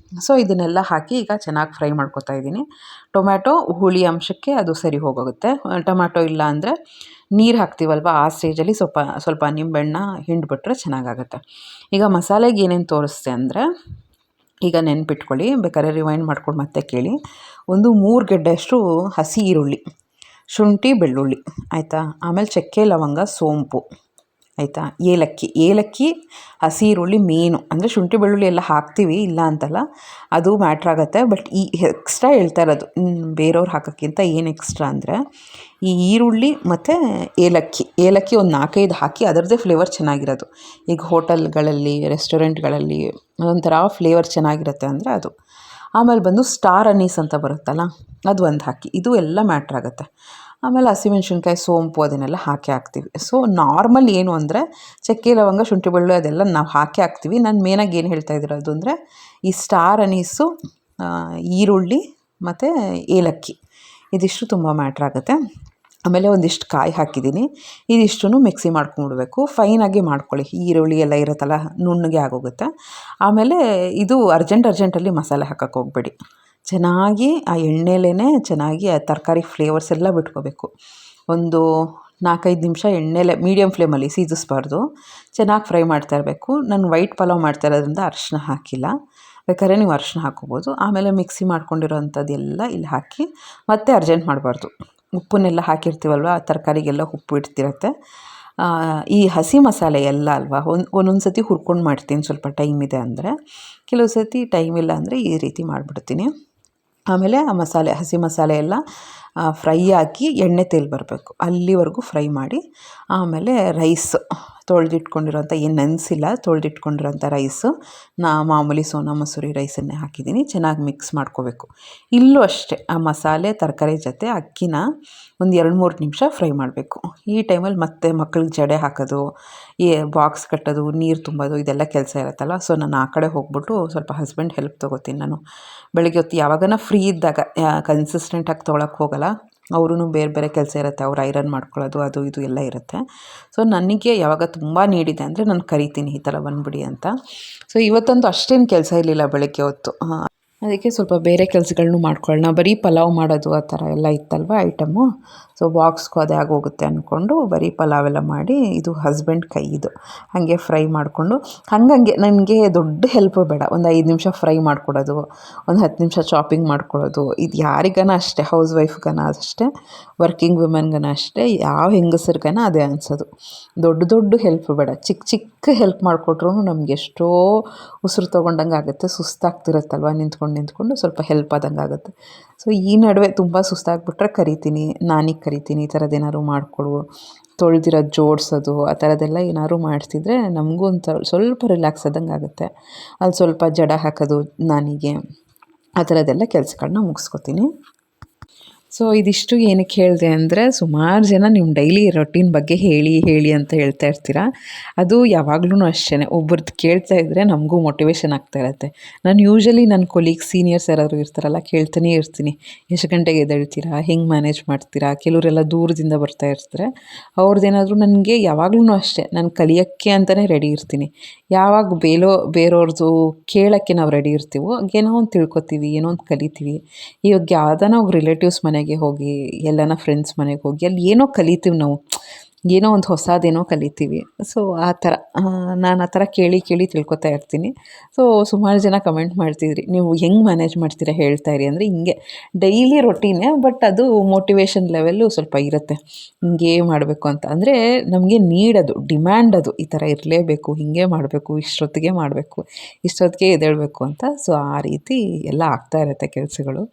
ಸೊ ಇದನ್ನೆಲ್ಲ ಹಾಕಿ ಈಗ ಚೆನ್ನಾಗಿ ಫ್ರೈ ಮಾಡ್ಕೊತಾ ಇದ್ದೀನಿ. ಟೊಮ್ಯಾಟೊ ಹುಳಿ ಅಂಶಕ್ಕೆ ಅದು ಸರಿ ಹೋಗೋಗುತ್ತೆ. ಟೊಮ್ಯಾಟೊ ಇಲ್ಲ ಅಂದರೆ ನೀರು ಹಾಕ್ತೀವಲ್ವ, ಆ ಸ್ಟೇಜಲ್ಲಿ ಸ್ವಲ್ಪ ನಿಂಬೆಹಣ್ಣ ಹಿಂಡ್ಬಿಟ್ರೆ ಚೆನ್ನಾಗಾಗುತ್ತೆ. ಈಗ ಮಸಾಲೆಗೆ ಏನೇನು ತೋರಿಸ್ದೆ ಅಂದರೆ, ಈಗ ನೆನ್ಪಿಟ್ಕೊಳ್ಳಿ, ಬೇಕಾದ್ರೆ ರಿವೈಂಡ್ ಮಾಡ್ಕೊಂಡು ಮತ್ತೆ ಕೇಳಿ. 3 ಗೆಡ್ಡೆಯಷ್ಟು ಹಸಿ ಈರುಳ್ಳಿ, ಶುಂಠಿ ಬೆಳ್ಳುಳ್ಳಿ ಆಯಿತಾ, ಆಮೇಲೆ ಚಕ್ಕೆ ಲವಂಗ ಸೋಂಪು ಆಯಿತಾ, ಏಲಕ್ಕಿ, ಹಸಿ ಈರುಳ್ಳಿ ಮೇನು. ಅಂದರೆ ಶುಂಠಿ ಬೆಳ್ಳುಳ್ಳಿ ಎಲ್ಲ ಹಾಕ್ತೀವಿ, ಇಲ್ಲ ಅಂತಲ್ಲ, ಅದು ಮ್ಯಾಟ್ರಾಗುತ್ತೆ. ಬಟ್ ಈ ಎಕ್ಸ್ಟ್ರಾ ಹೇಳ್ತಾ ಇರೋದು, ಬೇರೆಯವ್ರು ಹಾಕೋಕ್ಕಿಂತ ಏನು ಎಕ್ಸ್ಟ್ರಾ ಅಂದರೆ ಈ ಈರುಳ್ಳಿ ಮತ್ತು ಏಲಕ್ಕಿ ಒಂದು 4-5 ಹಾಕಿ, ಅದರದ್ದೇ ಫ್ಲೇವರ್ ಚೆನ್ನಾಗಿರೋದು. ಈಗ ಹೋಟೆಲ್ಗಳಲ್ಲಿ, ರೆಸ್ಟೋರೆಂಟ್ಗಳಲ್ಲಿ ಒಂಥರ ಫ್ಲೇವರ್ ಚೆನ್ನಾಗಿರುತ್ತೆ ಅಂದರೆ ಅದು. ಆಮೇಲೆ ಬಂದು ಸ್ಟಾರ್ ಅನೀಸ್ ಅಂತ ಬರುತ್ತಲ್ಲ, ಅದು ಒಂದು ಹಾಕಿ, ಇದು ಎಲ್ಲ ಮ್ಯಾಟ್ರಾಗುತ್ತೆ. ಆಮೇಲೆ ಹಸಿಮೆಣ್ಸಿನ್ಕಾಯಿ, ಸೋಂಪು ಅದನ್ನೆಲ್ಲ ಹಾಕ್ತೀವಿ. ಸೊ ನಾರ್ಮಲ್ ಏನು ಅಂದರೆ ಚಕ್ಕೆ ಲವಂಗ ಶುಂಠಿ ಬೆಳ್ಳುಳ್ಳಿ ಅದೆಲ್ಲ ನಾವು ಹಾಕ್ತೀವಿ. ನಾನು ಮೇನಾಗಿ ಏನು ಹೇಳ್ತಾ ಇರೋದು ಅಂದರೆ ಈ ಸ್ಟಾರ್ ಅನೀಸು, ಈರುಳ್ಳಿ ಮತ್ತು ಏಲಕ್ಕಿ, ಇದಿಷ್ಟು ತುಂಬ ಮ್ಯಾಟ್ರಾಗುತ್ತೆ. ಆಮೇಲೆ ಒಂದಿಷ್ಟು ಕಾಯಿ ಹಾಕಿದ್ದೀನಿ. ಇದಿಷ್ಟನ್ನು ಮಿಕ್ಸಿ ಮಾಡ್ಕೊಂಡ್ಬಿಡ್ಬೇಕು, ಫೈನಾಗಿ ಮಾಡ್ಕೊಳ್ಳಿ. ಈರುಳ್ಳಿ ಎಲ್ಲ ಇರುತ್ತಲ್ಲ, ನುಣ್ಣಗೆ ಆಗೋಗುತ್ತೆ. ಆಮೇಲೆ ಇದು ಅರ್ಜೆಂಟಲ್ಲಿ ಮಸಾಲೆ ಹಾಕೋಕ್ಕೆ ಹೋಗಬೇಡಿ. ಚೆನ್ನಾಗಿ ಆ ಎಣ್ಣೆಲೇ ಚೆನ್ನಾಗಿ ಆ ತರಕಾರಿ ಫ್ಲೇವರ್ಸ್ ಎಲ್ಲ ಬಿಟ್ಕೋಬೇಕು. ಒಂದು 4-5 ನಿಮಿಷ ಎಣ್ಣೆಲೆ ಮೀಡಿಯಮ್ ಫ್ಲೇಮಲ್ಲಿ ಸೀದಿಸ್ಬಾರ್ದು, ಚೆನ್ನಾಗಿ ಫ್ರೈ ಮಾಡ್ತಾ ಇರಬೇಕು. ನಾನು ವೈಟ್ ಪಲಾವ್ ಮಾಡ್ತಾ ಇರೋದ್ರಿಂದ ಅರಿಶಿನ ಹಾಕಿಲ್ಲ, ಬೇಕಾದ್ರೆ ನೀವು ಅರಿಶಿನ ಹಾಕ್ಕೋಬೋದು. ಆಮೇಲೆ ಮಿಕ್ಸಿ ಮಾಡ್ಕೊಂಡಿರೋವಂಥದ್ದೆಲ್ಲ ಇಲ್ಲಿ ಹಾಕಿ, ಮತ್ತೆ ಅರ್ಜೆಂಟ್ ಮಾಡಬಾರ್ದು. ಉಪ್ಪನ್ನೆಲ್ಲ ಹಾಕಿರ್ತೀವಲ್ವ, ಆ ತರಕಾರಿಗೆಲ್ಲ ಉಪ್ಪು ಇಡ್ತಿರತ್ತೆ. ಈ ಹಸಿ ಮಸಾಲೆ ಎಲ್ಲ ಅಲ್ವಾ, ಒಂದೊಂದು ಸತಿ ಹುರ್ಕೊಂಡು ಮಾಡ್ತೀನಿ, ಸ್ವಲ್ಪ ಟೈಮ್ ಇದೆ ಅಂದರೆ. ಕೆಲವು ಸತಿ ಟೈಮ್ ಇಲ್ಲ ಅಂದರೆ ಈ ರೀತಿ ಮಾಡಿಬಿಡ್ತೀನಿ. ಆಮೇಲೆ ಆ ಹಸಿ ಮಸಾಲೆ ಎಲ್ಲ ಫ್ರೈ ಆಗಿ ಎಣ್ಣೆ ತೇಲ್ ಬರಬೇಕು ಅಲ್ಲಿವರೆಗೂ ಫ್ರೈ ಮಾಡಿ ಆಮೇಲೆ ರೈಸ್ ತೊಳೆದಿಟ್ಕೊಂಡಿರೋಂಥ ಏನು ನೆನೆಸಿಲ್ಲ ತೊಳೆದಿಟ್ಕೊಂಡಿರೋಂಥ ರೈಸು ಮಾಮೂಲಿ ಸೋನಾ ಮಸೂರಿ ರೈಸನ್ನೇ ಹಾಕಿದ್ದೀನಿ. ಚೆನ್ನಾಗಿ ಮಿಕ್ಸ್ ಮಾಡ್ಕೋಬೇಕು. ಇಲ್ಲೂ ಅಷ್ಟೇ ಆ ಮಸಾಲೆ ತರಕಾರಿ ಜೊತೆ ಅಕ್ಕಿನ ಒಂದು 2-3 ನಿಮಿಷ ಫ್ರೈ ಮಾಡಬೇಕು. ಈ ಟೈಮಲ್ಲಿ ಮತ್ತೆ ಮಕ್ಳಿಗೆ ಜಡೆ ಹಾಕೋದು, ಬಾಕ್ಸ್ ಕಟ್ಟೋದು, ನೀರು ತುಂಬೋದು ಇದೆಲ್ಲ ಕೆಲಸ ಇರುತ್ತಲ್ಲ. ಸೊ ನಾನು ಆ ಕಡೆ ಹೋಗ್ಬಿಟ್ಟು ಸ್ವಲ್ಪ ಹಸ್ಬೆಂಡ್ ಹೆಲ್ಪ್ ತೊಗೋತೀನಿ. ನಾನು ಬೆಳಗ್ಗೆ ಹೊತ್ತು ಯಾವಾಗನ ಫ್ರೀ ಇದ್ದಾಗ ಕನ್ಸಿಸ್ಟೆಂಟಾಗಿ ತೊಗೊಳಕ್ಕೆ ಹೋಗಲ್ಲ. ಅವ್ರೂ ಬೇರೆ ಬೇರೆ ಕೆಲಸ ಇರುತ್ತೆ, ಅವ್ರು ಐರನ್ ಮಾಡ್ಕೊಳ್ಳೋದು ಅದು ಇದು ಎಲ್ಲ ಇರುತ್ತೆ. ಸೊ ನನಗೆ ಯಾವಾಗ ತುಂಬ ನೀಡಿದೆ ಅಂದರೆ ನಾನು ಕರಿತೀನಿ ಈ ಥರ ಬಂದುಬಿಡಿ ಅಂತ. ಸೊ ಇವತ್ತಂತೂ ಅಷ್ಟೇನು ಕೆಲಸ ಇರಲಿಲ್ಲ ಬೆಳಗ್ಗೆ ಹೊತ್ತು, ಅದಕ್ಕೆ ಸ್ವಲ್ಪ ಬೇರೆ ಕೆಲಸಗಳನ್ನೂ ಮಾಡ್ಕೊಳ್ಳೋಣ. ಬರೀ ಪಲಾವ್ ಮಾಡೋದು ಆ ಥರ ಎಲ್ಲ ಇತ್ತಲ್ವ ಐಟಮು. ಸೊ ಬಾಕ್ಸ್ಗೂ ಅದೇ ಆಗೋಗುತ್ತೆ ಅಂದ್ಕೊಂಡು ಬರೀ ಪಲಾವ್ ಎಲ್ಲ ಮಾಡಿ ಇದು ಹಸ್ಬೆಂಡ್ ಕೈದು ಹಾಗೆ ಫ್ರೈ ಮಾಡಿಕೊಂಡು ಹಾಗೆ ನನಗೆ ದೊಡ್ಡ ಹೆಲ್ಪು ಬೇಡ. ಒಂದು 5 ನಿಮಿಷ ಫ್ರೈ ಮಾಡಿಕೊಡೋದು, ಒಂದು 10 ನಿಮಿಷ ಚಾಪಿಂಗ್ ಮಾಡ್ಕೊಳ್ಳೋದು, ಇದು ಯಾರಿಗಾನ ಅಷ್ಟೇ, ಹೌಸ್ ವೈಫ್ಗನ ಅಷ್ಟೇ, ವರ್ಕಿಂಗ್ ವುಮೆನ್ಗನ ಅಷ್ಟೇ, ಯಾವ ಹೆಂಗಸರಿಗನ ಅದೇ ಅನಿಸೋದು. ದೊಡ್ಡ ಹೆಲ್ಪ್ ಬೇಡ, ಚಿಕ್ಕ ಹೆಲ್ಪ್ ಮಾಡಿಕೊಟ್ರು ನಮ್ಗೆ ಎಷ್ಟೋ ಉಸಿರು ತೊಗೊಂಡಂಗೆ ಆಗುತ್ತೆ. ಸುಸ್ತಾಗ್ತಿರುತ್ತಲ್ವ ನಿಂತ್ಕೊಂಡು ಸ್ವಲ್ಪ ಹೆಲ್ಪ್ ಆದಂಗೆ ಆಗುತ್ತೆ. ಸೊ ಈ ನಡುವೆ ತುಂಬ ಸುಸ್ತಾಗ್ಬಿಟ್ರೆ ಕರಿತೀನಿ, ನಾನಿಗೆ ಕರಿತೀನಿ, ಈ ಥರದ್ದೇನಾದ್ರು ಮಾಡಿಕೊಡು, ತೊಳೆದಿರೋದು ಜೋಡಿಸೋದು ಆ ಥರದ್ದೆಲ್ಲ ಏನಾದ್ರು ಮಾಡಿಸಿದ್ರೆ ನಮಗೂ ಒಂಥರ ಸ್ವಲ್ಪ ರಿಲ್ಯಾಕ್ಸ್ ಆದಂಗೆ ಆಗುತ್ತೆ. ಅಲ್ಲಿ ಸ್ವಲ್ಪ ಜಡ ಹಾಕೋದು ನಾನಿಗೆ ಆ ಥರದ್ದೆಲ್ಲ ಕೆಲಸಗಳನ್ನ ಮುಗಿಸ್ಕೊತೀನಿ. ಸೊ ಇದಿಷ್ಟು ಏನಕ್ಕೆ ಹೇಳಿದೆ ಅಂದರೆ, ಸುಮಾರು ಜನ ನಿಮ್ಮ ಡೈಲಿ ರೊಟೀನ್ ಬಗ್ಗೆ ಹೇಳಿ ಅಂತ ಹೇಳ್ತಾ ಇರ್ತೀರ. ಅದು ಯಾವಾಗ್ಲೂ ಅಷ್ಟೇ, ಒಬ್ಬರದ್ದು ಕೇಳ್ತಾ ಇದ್ದರೆ ನಮಗೂ ಮೋಟಿವೇಶನ್ ಆಗ್ತಾ ಇರುತ್ತೆ. ನಾನು ಯೂಶ್ವಲಿ ನನ್ನ ಕೊಲೀಗ್ ಸೀನಿಯರ್ಸ್ ಯಾರಾದ್ರು ಇರ್ತಾರಲ್ಲ ಕೇಳ್ತಾನೇ ಇರ್ತೀನಿ, ಎಷ್ಟು ಗಂಟೆಗೆ ಎದ್ದೇಳ್ತೀರಾ, ಹೆಂಗೆ ಮ್ಯಾನೇಜ್ ಮಾಡ್ತೀರಾ. ಕೆಲವರೆಲ್ಲ ದೂರದಿಂದ ಬರ್ತಾ ಇರ್ತಾರೆ, ಅವ್ರದ್ದೇನಾದರೂ ನನಗೆ ಯಾವಾಗ್ಲೂ ಅಷ್ಟೇ, ನಾನು ಕಲಿಯೋಕ್ಕೆ ಅಂತಲೇ ರೆಡಿ ಇರ್ತೀನಿ. ಯಾವಾಗ ಬೇರೆಯವ್ರದ್ದು ಕೇಳೋಕ್ಕೆ ನಾವು ರೆಡಿ ಇರ್ತೀವೋ ಏನೋ ಒಂದು ತಿಳ್ಕೊತೀವಿ, ಏನೋ ಒಂದು ಕಲಿತೀವಿ. ಇವಾಗ ಯಾವ್ದಾನ ನಾವು ರಿಲೇಟಿವ್ಸ್ ಮನೆಗೆ ಹೋಗಿ, ಎಲ್ಲನ ಫ್ರೆಂಡ್ಸ್ ಮನೆಗೆ ಹೋಗಿ ಅಲ್ಲಿ ಏನೋ ಕಲಿತೀವಿ ನಾವು, ಏನೋ ಒಂದು ಹೊಸದೇನೋ ಕಲಿತೀವಿ. ಸೊ ಆ ಥರ ನಾನು ಆ ಥರ ಕೇಳಿ ತಿಳ್ಕೊತಾ ಇರ್ತೀನಿ. ಸೊ ಸುಮಾರು ಜನ ಕಮೆಂಟ್ ಮಾಡ್ತಿದ್ರಿ, ನೀವು ಹೆಂಗೆ ಮ್ಯಾನೇಜ್ ಮಾಡ್ತೀರಾ ಹೇಳ್ತಾ ಇರಿ ಅಂದರೆ, ಹಿಂಗೆ ಡೈಲಿ ರೊಟೀನೇ, ಬಟ್ ಅದು ಮೋಟಿವೇಶನ್ ಲೆವೆಲ್ಲು ಸ್ವಲ್ಪ ಇರುತ್ತೆ. ಹಿಂಗೇ ಮಾಡಬೇಕು ಅಂತ ಅಂದರೆ ನಮಗೆ ನೀಡೋದು, ಡಿಮ್ಯಾಂಡ್ ಅದು, ಈ ಥರ ಇರಲೇಬೇಕು, ಹಿಂಗೆ ಮಾಡಬೇಕು, ಇಷ್ಟೊತ್ತಿಗೆ ಮಾಡಬೇಕು, ಇಷ್ಟೊತ್ತಿಗೆ ಎದ್ದೇಳಬೇಕು ಅಂತ. ಸೊ ಆ ರೀತಿ ಎಲ್ಲ ಆಗ್ತಾ ಇರುತ್ತೆ ಕೆಲಸಗಳು.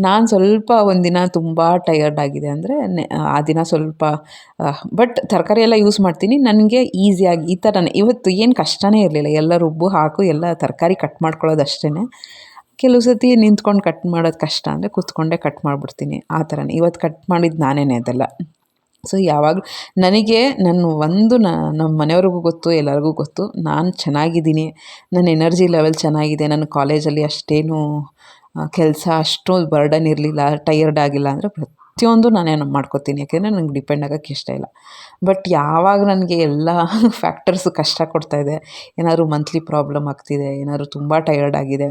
ನಾನು ಸ್ವಲ್ಪ ಒಂದಿನ ತುಂಬ ಟಯರ್ಡ್ ಆಗಿದೆ ಅಂದರೆ ಆ ದಿನ ಸ್ವಲ್ಪ ಬಟ್ ತರಕಾರಿ ಎಲ್ಲ ಯೂಸ್ ಮಾಡ್ತೀನಿ. ನನಗೆ ಈಸಿಯಾಗಿ ಈ ಥರನೇ ಇವತ್ತು ಏನು ಕಷ್ಟನೇ ಇರಲಿಲ್ಲ. ಎಲ್ಲ ರುಬ್ಬು ಹಾಕು ಎಲ್ಲ ತರಕಾರಿ ಕಟ್ ಮಾಡ್ಕೊಳ್ಳೋದು ಅಷ್ಟೇ. ಕೆಲವು ಸತಿ ನಿಂತ್ಕೊಂಡು ಕಟ್ ಮಾಡೋದು ಕಷ್ಟ ಅಂದರೆ ಕೂತ್ಕೊಂಡೇ ಕಟ್ ಮಾಡಿಬಿಡ್ತೀನಿ. ಆ ಥರನೇ ಇವತ್ತು ಕಟ್ ಮಾಡಿದ್ದು ನಾನೇ ಅದೆಲ್ಲ. ಸೊ ಯಾವಾಗಲೂ ನನಗೆ ನಮ್ಮ ಮನೆಯವ್ರಿಗೂ ಗೊತ್ತು, ಎಲ್ಲರಿಗೂ ಗೊತ್ತು, ನಾನು ಚೆನ್ನಾಗಿದ್ದೀನಿ, ನನ್ನ ಎನರ್ಜಿ ಲೆವೆಲ್ ಚೆನ್ನಾಗಿದೆ, ನನ್ನ ಕಾಲೇಜಲ್ಲಿ ಅಷ್ಟೇನು ಕೆಲಸ ಅಷ್ಟು ಬರ್ಡನ್ ಇರಲಿಲ್ಲ, ಟಯರ್ಡ್ ಆಗಿಲ್ಲ ಅಂದರೆ ಪ್ರತಿಯೊಂದು ನಾನೇ ಮಾಡ್ಕೋತೀನಿ. ಯಾಕೆಂದರೆ ನನಗೆ ಡಿಪೆಂಡ್ ಆಗೋಕ್ಕೆ ಇಷ್ಟ ಇಲ್ಲ. ಬಟ್ ಯಾವಾಗ ನನಗೆ ಎಲ್ಲ ಫ್ಯಾಕ್ಟರ್ಸು ಕಷ್ಟ ಕೊಡ್ತಾಯಿದೆ, ಏನಾದ್ರು ಮಂತ್ಲಿ ಪ್ರಾಬ್ಲಮ್ ಆಗ್ತಿದೆ, ಏನಾದ್ರು ತುಂಬ ಟಯರ್ಡ್ ಆಗಿದೆ,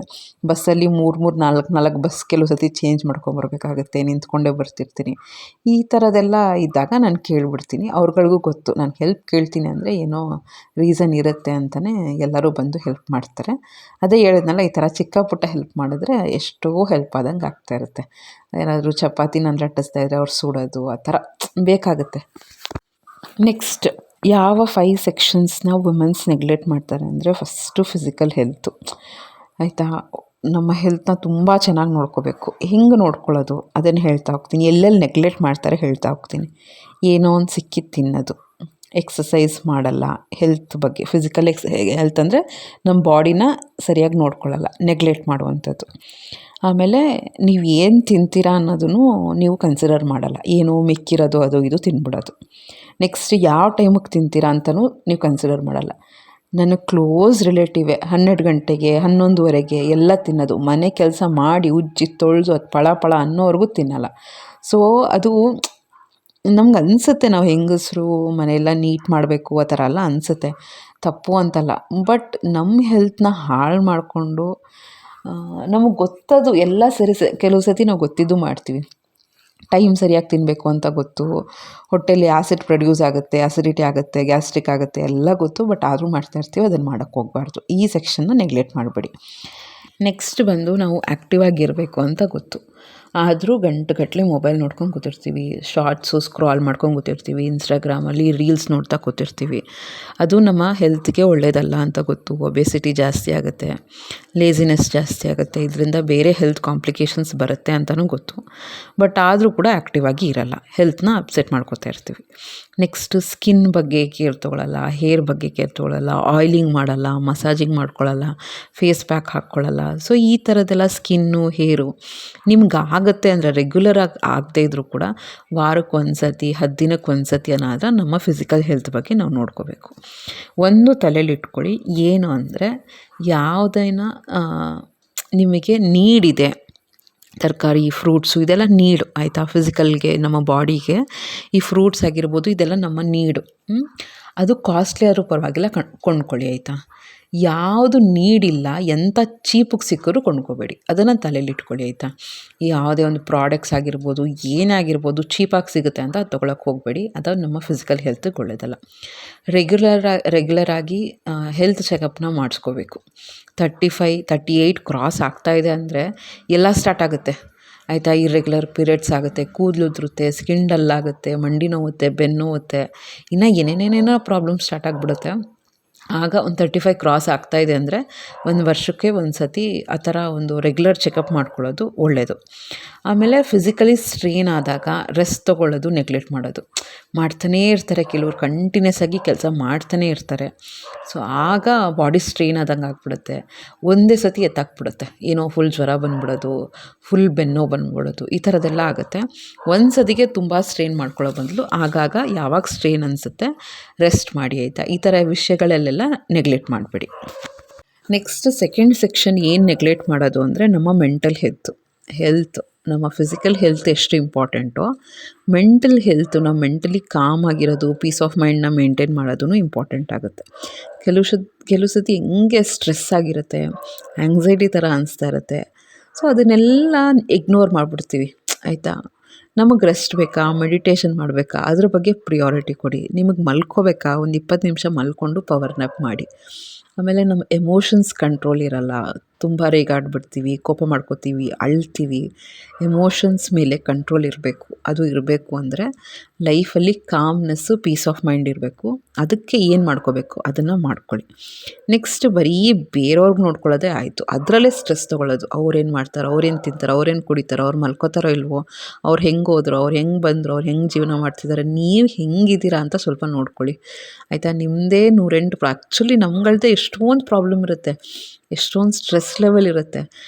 ಬಸ್ಸಲ್ಲಿ 3-4 ಬಸ್ ಕೆಲವು ಸತಿ ಚೇಂಜ್ ಮಾಡ್ಕೊಂಬರ್ಬೇಕಾಗುತ್ತೆ, ನಿಂತ್ಕೊಂಡೇ ಬರ್ತಿರ್ತೀನಿ, ಈ ಥರದ್ದೆಲ್ಲ ಇದ್ದಾಗ ನಾನು ಕೇಳಿಬಿಡ್ತೀನಿ. ಅವ್ರುಗಳಿಗೂ ಗೊತ್ತು ನಾನು ಹೆಲ್ಪ್ ಕೇಳ್ತೀನಿ ಅಂದರೆ ಏನೋ ರೀಸನ್ ಇರುತ್ತೆ ಅಂತಲೇ ಎಲ್ಲರೂ ಬಂದು ಹೆಲ್ಪ್ ಮಾಡ್ತಾರೆ. ಅದೇ ಹೇಳಿದ್ನಲ್ಲ, ಈ ಥರ ಚಿಕ್ಕ ಪುಟ್ಟ ಹೆಲ್ಪ್ ಮಾಡಿದ್ರೆ ಎಷ್ಟೋ ಹೆಲ್ಪ್ ಆದಂಗೆ ಆಗ್ತಾಯಿರುತ್ತೆ. ಏನಾದರೂ ಚಪಾತಿ ನಾನು ಲಟ್ಟಿಸ್ತಾ ಇದ್ದರೆ ಅವ್ರು ಸುಡೋದು ಆ ಥರ ಬೇಕಾಗುತ್ತೆ. ನೆಕ್ಸ್ಟ್ ಯಾವ 5 ಸೆಕ್ಷನ್ಸ್ನ ವುಮೆನ್ಸ್ ನೆಗ್ಲೆಕ್ಟ್ ಮಾಡ್ತಾರೆ ಅಂದರೆ, ಫಸ್ಟು ಫಿಸಿಕಲ್ ಹೆಲ್ತು, ಆಯಿತಾ. ನಮ್ಮ ಹೆಲ್ತ್ನ ತುಂಬ ಚೆನ್ನಾಗಿ ನೋಡ್ಕೋಬೇಕು. ಹೆಂಗೆ ನೋಡ್ಕೊಳ್ಳೋದು ಅದನ್ನು ಹೇಳ್ತಾ ಹೋಗ್ತೀನಿ, ಎಲ್ಲೆಲ್ಲಿ ನೆಗ್ಲೆಕ್ಟ್ ಮಾಡ್ತಾರೆ ಹೇಳ್ತಾ ಹೋಗ್ತೀನಿ. ಏನೋ ಒಂದು ಸಿಕ್ಕಿದ್ದು ತಿನ್ನೋದು, ಎಕ್ಸಸೈಸ್ ಮಾಡಲ್ಲ, ಹೆಲ್ತ್ ಬಗ್ಗೆ ಫಿಸಿಕಲ್ ಹೆಲ್ತ್ ಅಂದರೆ ನಮ್ಮ ಬಾಡಿನ ಸರಿಯಾಗಿ ನೋಡ್ಕೊಳ್ಳಲ್ಲ, ನೆಗ್ಲೆಕ್ಟ್ ಮಾಡುವಂಥದ್ದು. ಆಮೇಲೆ ನೀವು ಏನು ತಿಂತೀರಾ ಅನ್ನೋದನ್ನು ನೀವು ಕನ್ಸಿಡರ್ ಮಾಡಲ್ಲ, ಏನೋ ಮಿಕ್ಕಿರೋದು ಅದು ಇದು ತಿನ್ಬಿಡೋದು. ನೆಕ್ಸ್ಟ್ ಯಾವ ಟೈಮಿಗೆ ತಿಂತೀರಾ ಅಂತಲೂ ನೀವು ಕನ್ಸಿಡರ್ ಮಾಡಲ್ಲ. ನನ್ನ ಕ್ಲೋಸ್ ರಿಲೇಟಿವೇ 12 ಗಂಟೆಗೆ 11ವರೆಗೆ ಎಲ್ಲ ತಿನ್ನೋದು, ಮನೆ ಕೆಲಸ ಮಾಡಿ ಉಜ್ಜಿ ತೊಳೆದು ಅದು ಪಳ ಅನ್ನೋವರೆಗೂ ತಿನ್ನಲ್ಲ. ಸೊ ಅದು ನಮ್ಗೆ ಅನಿಸುತ್ತೆ, ನಾವು ಹೆಂಗಸರು ಮನೆಯೆಲ್ಲ ನೀಟ್ ಮಾಡಬೇಕು ಆ ಥರ ಎಲ್ಲ ಅನಿಸುತ್ತೆ, ತಪ್ಪು ಅಂತಲ್ಲ. ಬಟ್ ನಮ್ಮ ಹೆಲ್ತ್ನ ಹಾಳು ಮಾಡಿಕೊಂಡು ನಮಗೆ ಗೊತ್ತದು ಎಲ್ಲ ಕೆಲವು ಸತಿ ನಾವು ಗೊತ್ತಿದ್ದು ಮಾಡ್ತೀವಿ. ಟೈಮ್ ಸರಿಯಾಗಿ ತಿನ್ನಬೇಕು ಅಂತ ಗೊತ್ತು, ಹೊಟ್ಟೆಲಿ ಆ್ಯಸಿಡ್ ಪ್ರೊಡ್ಯೂಸ್ ಆಗುತ್ತೆ, ಅಸಿಡಿಟಿ ಆಗುತ್ತೆ, ಗ್ಯಾಸ್ಟ್ರಿಕ್ ಆಗುತ್ತೆ ಎಲ್ಲ ಗೊತ್ತು, ಬಟ್ ಆದರೂ ಮಾಡ್ತಾಯಿರ್ತೀವಿ. ಅದನ್ನು ಮಾಡೋಕ್ಕೆ ಹೋಗಬಾರ್ದು. ಈ ಸೆಕ್ಷನ್ನ ನೆಗ್ಲೆಕ್ಟ್ ಮಾಡಬೇಡಿ. ನೆಕ್ಸ್ಟ್ ಬಂದು ನಾವು ಆ್ಯಕ್ಟಿವ್ ಆಗಿರಬೇಕು ಅಂತ ಗೊತ್ತು, ಆದರೂ ಗಂಟೆಗಟ್ಟಲೆ ಮೊಬೈಲ್ ನೋಡ್ಕೊಂಡು ಕೂತಿರ್ತೀವಿ, ಶಾರ್ಟ್ಸು ಸ್ಕ್ರಾಲ್ ಮಾಡ್ಕೊಂಡು ಕೂತಿರ್ತೀವಿ, ಇನ್ಸ್ಟಾಗ್ರಾಮಲ್ಲಿ ರೀಲ್ಸ್ ನೋಡ್ತಾ ಕೂತಿರ್ತೀವಿ. ಅದು ನಮ್ಮ ಹೆಲ್ತ್ಗೆ ಒಳ್ಳೆಯದಲ್ಲ ಅಂತ ಗೊತ್ತು. ಒಬೆಸಿಟಿ ಜಾಸ್ತಿ ಆಗುತ್ತೆ, ಲೇಸಿನೆಸ್ ಜಾಸ್ತಿ ಆಗುತ್ತೆ, ಇದರಿಂದ ಬೇರೆ ಹೆಲ್ತ್ ಕಾಂಪ್ಲಿಕೇಶನ್ಸ್ ಬರುತ್ತೆ ಅಂತಲೂ ಗೊತ್ತು. ಬಟ್ ಆದರೂ ಕೂಡ ಆ್ಯಕ್ಟಿವ್ ಆಗಿ ಇರಲ್ಲ, ಹೆಲ್ತ್ನ ಅಪ್ಸೆಟ್ ಮಾಡ್ಕೋತಾ ಇರ್ತೀವಿ. ನೆಕ್ಸ್ಟ್ ಸ್ಕಿನ್ ಬಗ್ಗೆ ಕೇರ್ ತೊಗೊಳಲ್ಲ, ಹೇರ್ ಬಗ್ಗೆ ಕೇರ್ ತೊಗೊಳಲ್ಲ, ಆಯಿಲಿಂಗ್ ಮಾಡಲ್ಲ, ಮಸಾಜಿಂಗ್ ಮಾಡ್ಕೊಳ್ಳಲ್ಲ, ಫೇಸ್ ಪ್ಯಾಕ್ ಹಾಕ್ಕೊಳ್ಳಲ್ಲ. ಸೊ ಈ ಥರದ್ದೆಲ್ಲ ಸ್ಕಿನ್ನು ಹೇರು ನಿಮ್ಗೆ ಆಗುತ್ತೆ ಅಂದರೆ ರೆಗ್ಯುಲರಾಗಿ ಆಗದೇ ಇದ್ದರೂ ಕೂಡ ವಾರಕ್ಕೆ ಒಂದು ಸತಿ 10 ದಿನಕ್ಕೆ ಒಂದು ಸತಿ ಏನಾದರೂ ನಮ್ಮ ಫಿಸಿಕಲ್ ಹೆಲ್ತ್ ಬಗ್ಗೆ ನಾವು ನೋಡ್ಕೋಬೇಕು. ಒಂದು ತಲೆಯಲ್ಲಿ ಇಟ್ಕೊಳ್ಳಿ, ಏನು ಅಂದರೆ ಯಾವುದೈನ ನಿಮಗೆ ನೀಡಿದೆ, ತರಕಾರಿ ಫ್ರೂಟ್ಸು ಇದೆಲ್ಲ ನೀಡು ಆಯಿತಾ. ಫಿಸಿಕಲ್ಗೆ ನಮ್ಮ ಬಾಡಿಗೆ ಈ ಫ್ರೂಟ್ಸ್ ಆಗಿರ್ಬೋದು ಇದೆಲ್ಲ ನಮ್ಮ ನೀಡು. ಅದು ಕಾಸ್ಟ್ಲಿ ಆದರೂ ಪರವಾಗಿಲ್ಲ ಕೊಂಡ್ಕೊಳ್ಳಿ ಆಯಿತಾ. ಯಾವುದು ನೀಡಿಲ್ಲ, ಎಂಥ ಚೀಪಿಗೆ ಸಿಕ್ಕರೂ ಕೊಂಡ್ಕೋಬೇಡಿ, ಅದನ್ನು ತಲೆಯಲ್ಲಿ ಇಟ್ಕೊಳ್ಳಿ ಆಯಿತಾ. ಯಾವುದೇ ಒಂದು ಪ್ರಾಡಕ್ಟ್ಸ್ ಆಗಿರ್ಬೋದು ಏನೇ ಆಗಿರ್ಬೋದು ಚೀಪಾಗಿ ಸಿಗುತ್ತೆ ಅಂತ ಅದು ತೊಗೊಳಕ್ಕೆ ಹೋಗಬೇಡಿ, ಅದು ನಮ್ಮ ಫಿಸಿಕಲ್ ಹೆಲ್ತ್ಗೆ ಒಳ್ಳೆಯದಲ್ಲ. ರೆಗ್ಯುಲರಾಗಿ ಹೆಲ್ತ್ ಚೆಕಪ್ನ ಮಾಡಿಸ್ಕೋಬೇಕು. 35-38 ಕ್ರಾಸ್ ಆಗ್ತಾಯಿದೆ ಅಂದರೆ ಎಲ್ಲ ಸ್ಟಾರ್ಟ್ ಆಗುತ್ತೆ ಆಯಿತಾ. ಇರ್ರೆಗ್ಯುಲರ್ ಪೀರಿಯಡ್ಸ್ ಆಗುತ್ತೆ, ಕೂದಲು ಉದುರುತ್ತೆ, ಸ್ಕಿನ್ ಡಲ್ ಆಗುತ್ತೆ, ಮಂಡಿ ನೋವುತ್ತೆ, ಬೆನ್ನು ನೋವುತ್ತೆ, ಇನ್ನು ಏನೇನೇನೇನೋ ಪ್ರಾಬ್ಲಮ್ ಸ್ಟಾರ್ಟ್ ಆಗಿಬಿಡುತ್ತೆ. ಆಗ ಒಂದು 35 ಕ್ರಾಸ್ ಆಗ್ತಾಯಿದೆ ಅಂದರೆ ಒಂದು ವರ್ಷಕ್ಕೆ ಒಂದು ಸತಿ ಆ ಥರ ಒಂದು ರೆಗ್ಯುಲರ್ ಚೆಕಪ್ ಮಾಡ್ಕೊಳ್ಳೋದು ಒಳ್ಳೆಯದು. ಆಮೇಲೆ ಫಿಸಿಕಲಿ ಸ್ಟ್ರೇನ್ ಆದಾಗ ರೆಸ್ಟ್ ತೊಗೊಳ್ಳೋದು ನೆಗ್ಲೆಕ್ಟ್ ಮಾಡೋದು. ಮಾಡ್ತಾನೇ ಇರ್ತಾರೆ ಕೆಲವ್ರು, ಕಂಟಿನ್ಯೂಸ್ ಆಗಿ ಕೆಲಸ ಮಾಡ್ತಾನೇ ಇರ್ತಾರೆ. ಸೊ ಆಗ ಬಾಡಿ ಸ್ಟ್ರೇನ್ ಆದಂಗೆ ಆಗ್ಬಿಡುತ್ತೆ, ಒಂದೇ ಸತಿ ಎತ್ತಾಕ್ಬಿಡುತ್ತೆ, ಏನೋ ಫುಲ್ ಜ್ವರ ಬಂದ್ಬಿಡೋದು, ಫುಲ್ ಬೆನ್ನೋ ಬಂದ್ಬಿಡೋದು, ಈ ಥರದ್ದೆಲ್ಲ ಆಗುತ್ತೆ. ಒಂದು ಸತಿಗೆ ತುಂಬ ಸ್ಟ್ರೇನ್ ಮಾಡ್ಕೊಳ್ಳೋ ಬದಲು ಆಗಾಗ ಯಾವಾಗ ಸ್ಟ್ರೇನ್ ಅನಿಸುತ್ತೆ ರೆಸ್ಟ್ ಮಾಡಿ ಆಯಿತಾ. ಈ ಥರ ವಿಷಯಗಳಲ್ಲೆಲ್ಲ ನೆಗ್ಲೆಕ್ಟ್ ಮಾಡಬೇಡಿ. ನೆಕ್ಸ್ಟ್ ಸೆಕೆಂಡ್ ಸೆಕ್ಷನ್ ಏನು ನೆಗ್ಲೆಕ್ಟ್ ಮಾಡೋದು ಅಂದರೆ ನಮ್ಮ ಮೆಂಟಲ್ ಹೆಲ್ತ್. ನಮ್ಮ ಫಿಸಿಕಲ್ ಹೆಲ್ತ್ ಎಷ್ಟು ಇಂಪಾರ್ಟೆಂಟೋ ಮೆಂಟಲ್ ಹೆಲ್ತ್, ನಾವು ಮೆಂಟಲಿ ಕಾಮ್ ಆಗಿರೋದು, ಪೀಸ್ ಆಫ್ ಮೈಂಡ್ನ ಮೇಂಟೈನ್ ಮಾಡೋದು ಇಂಪಾರ್ಟೆಂಟ್ ಆಗುತ್ತೆ. ಕೆಲವು ಸತಿ ಹೆಂಗೆ ಸ್ಟ್ರೆಸ್ ಆಗಿರುತ್ತೆ, ಆ್ಯಂಗ್ಸೈಟಿ ಥರ ಅನಿಸ್ತಾ ಇರುತ್ತೆ. ಸೊ ಅದನ್ನೆಲ್ಲ ಇಗ್ನೋರ್ ಮಾಡಿಬಿಡ್ತೀವಿ ಆಯಿತಾ. ನಮಗೆ ರೆಸ್ಟ್ ಬೇಕಾ, ಮೆಡಿಟೇಷನ್ ಮಾಡಬೇಕಾ, ಅದ್ರ ಬಗ್ಗೆ ಪ್ರಿಯಾರಿಟಿ ಕೊಡಿ. ನಿಮಗೆ ಮಲ್ಕೋಬೇಕಾ, ಒಂದು 20 ನಿಮಿಷ ಮಲ್ಕೊಂಡು ಪವರ್ ನ್ಯಾಪ್ ಮಾಡಿ. ಆಮೇಲೆ ನಮ್ಮ ಎಮೋಷನ್ಸ್ ಕಂಟ್ರೋಲ್ ಇರಲ್ಲ, ತುಂಬ ರೇಗಾಡ್ಬಿಡ್ತೀವಿ, ಕೋಪ ಮಾಡ್ಕೋತೀವಿ, ಅಳ್ತೀವಿ. ಎಮೋಷನ್ಸ್ ಮೇಲೆ ಕಂಟ್ರೋಲ್ ಇರಬೇಕು. ಅದು ಇರಬೇಕು ಅಂದರೆ ಲೈಫಲ್ಲಿ ಕಾಮ್ನೆಸ್ಸು, ಪೀಸ್ ಆಫ್ ಮೈಂಡ್ ಇರಬೇಕು. ಅದಕ್ಕೆ ಏನು ಮಾಡ್ಕೋಬೇಕು ಅದನ್ನು ಮಾಡ್ಕೊಳ್ಳಿ. ನೆಕ್ಸ್ಟ್ ಬರೀ ಬೇರೆಯವ್ರಿಗೆ ನೋಡ್ಕೊಳ್ಳೋದೇ ಆಯಿತು, ಅದರಲ್ಲೇ ಸ್ಟ್ರೆಸ್ ತೊಗೊಳ್ಳೋದು. ಅವ್ರೇನು ಮಾಡ್ತಾರೋ, ಅವ್ರೇನು ತಿಂತಾರೋ, ಅವ್ರೇನು ಕುಡಿತಾರೋ, ಅವ್ರು ಮಲ್ಕೋತಾರೋ ಇಲ್ವೋ, ಅವ್ರು ಹೆಂಗೆ ಹೋದ್ರು, ಅವ್ರು ಹೆಂಗೆ ಬಂದರು, ಅವ್ರು ಹೆಂಗೆ ಜೀವನ ಮಾಡ್ತಿದ್ದಾರೆ, ನೀವು ಹೆಂಗಿದ್ದೀರಾ ಅಂತ ಸ್ವಲ್ಪ ನೋಡ್ಕೊಳ್ಳಿ ಆಯಿತಾ. ನಿಮ್ಮದೇ 108 ಆ್ಯಕ್ಚುಲಿ ನಮ್ಗಳದ್ದೇ ಎಷ್ಟೊಂದು ಪ್ರಾಬ್ಲಮ್ ಇರುತ್ತೆ, ಎಷ್ಟೊಂದು ಸ್ಟ್ರೆಸ್ ಲೆವೆಲ್ ಇರುತ್ತೆ.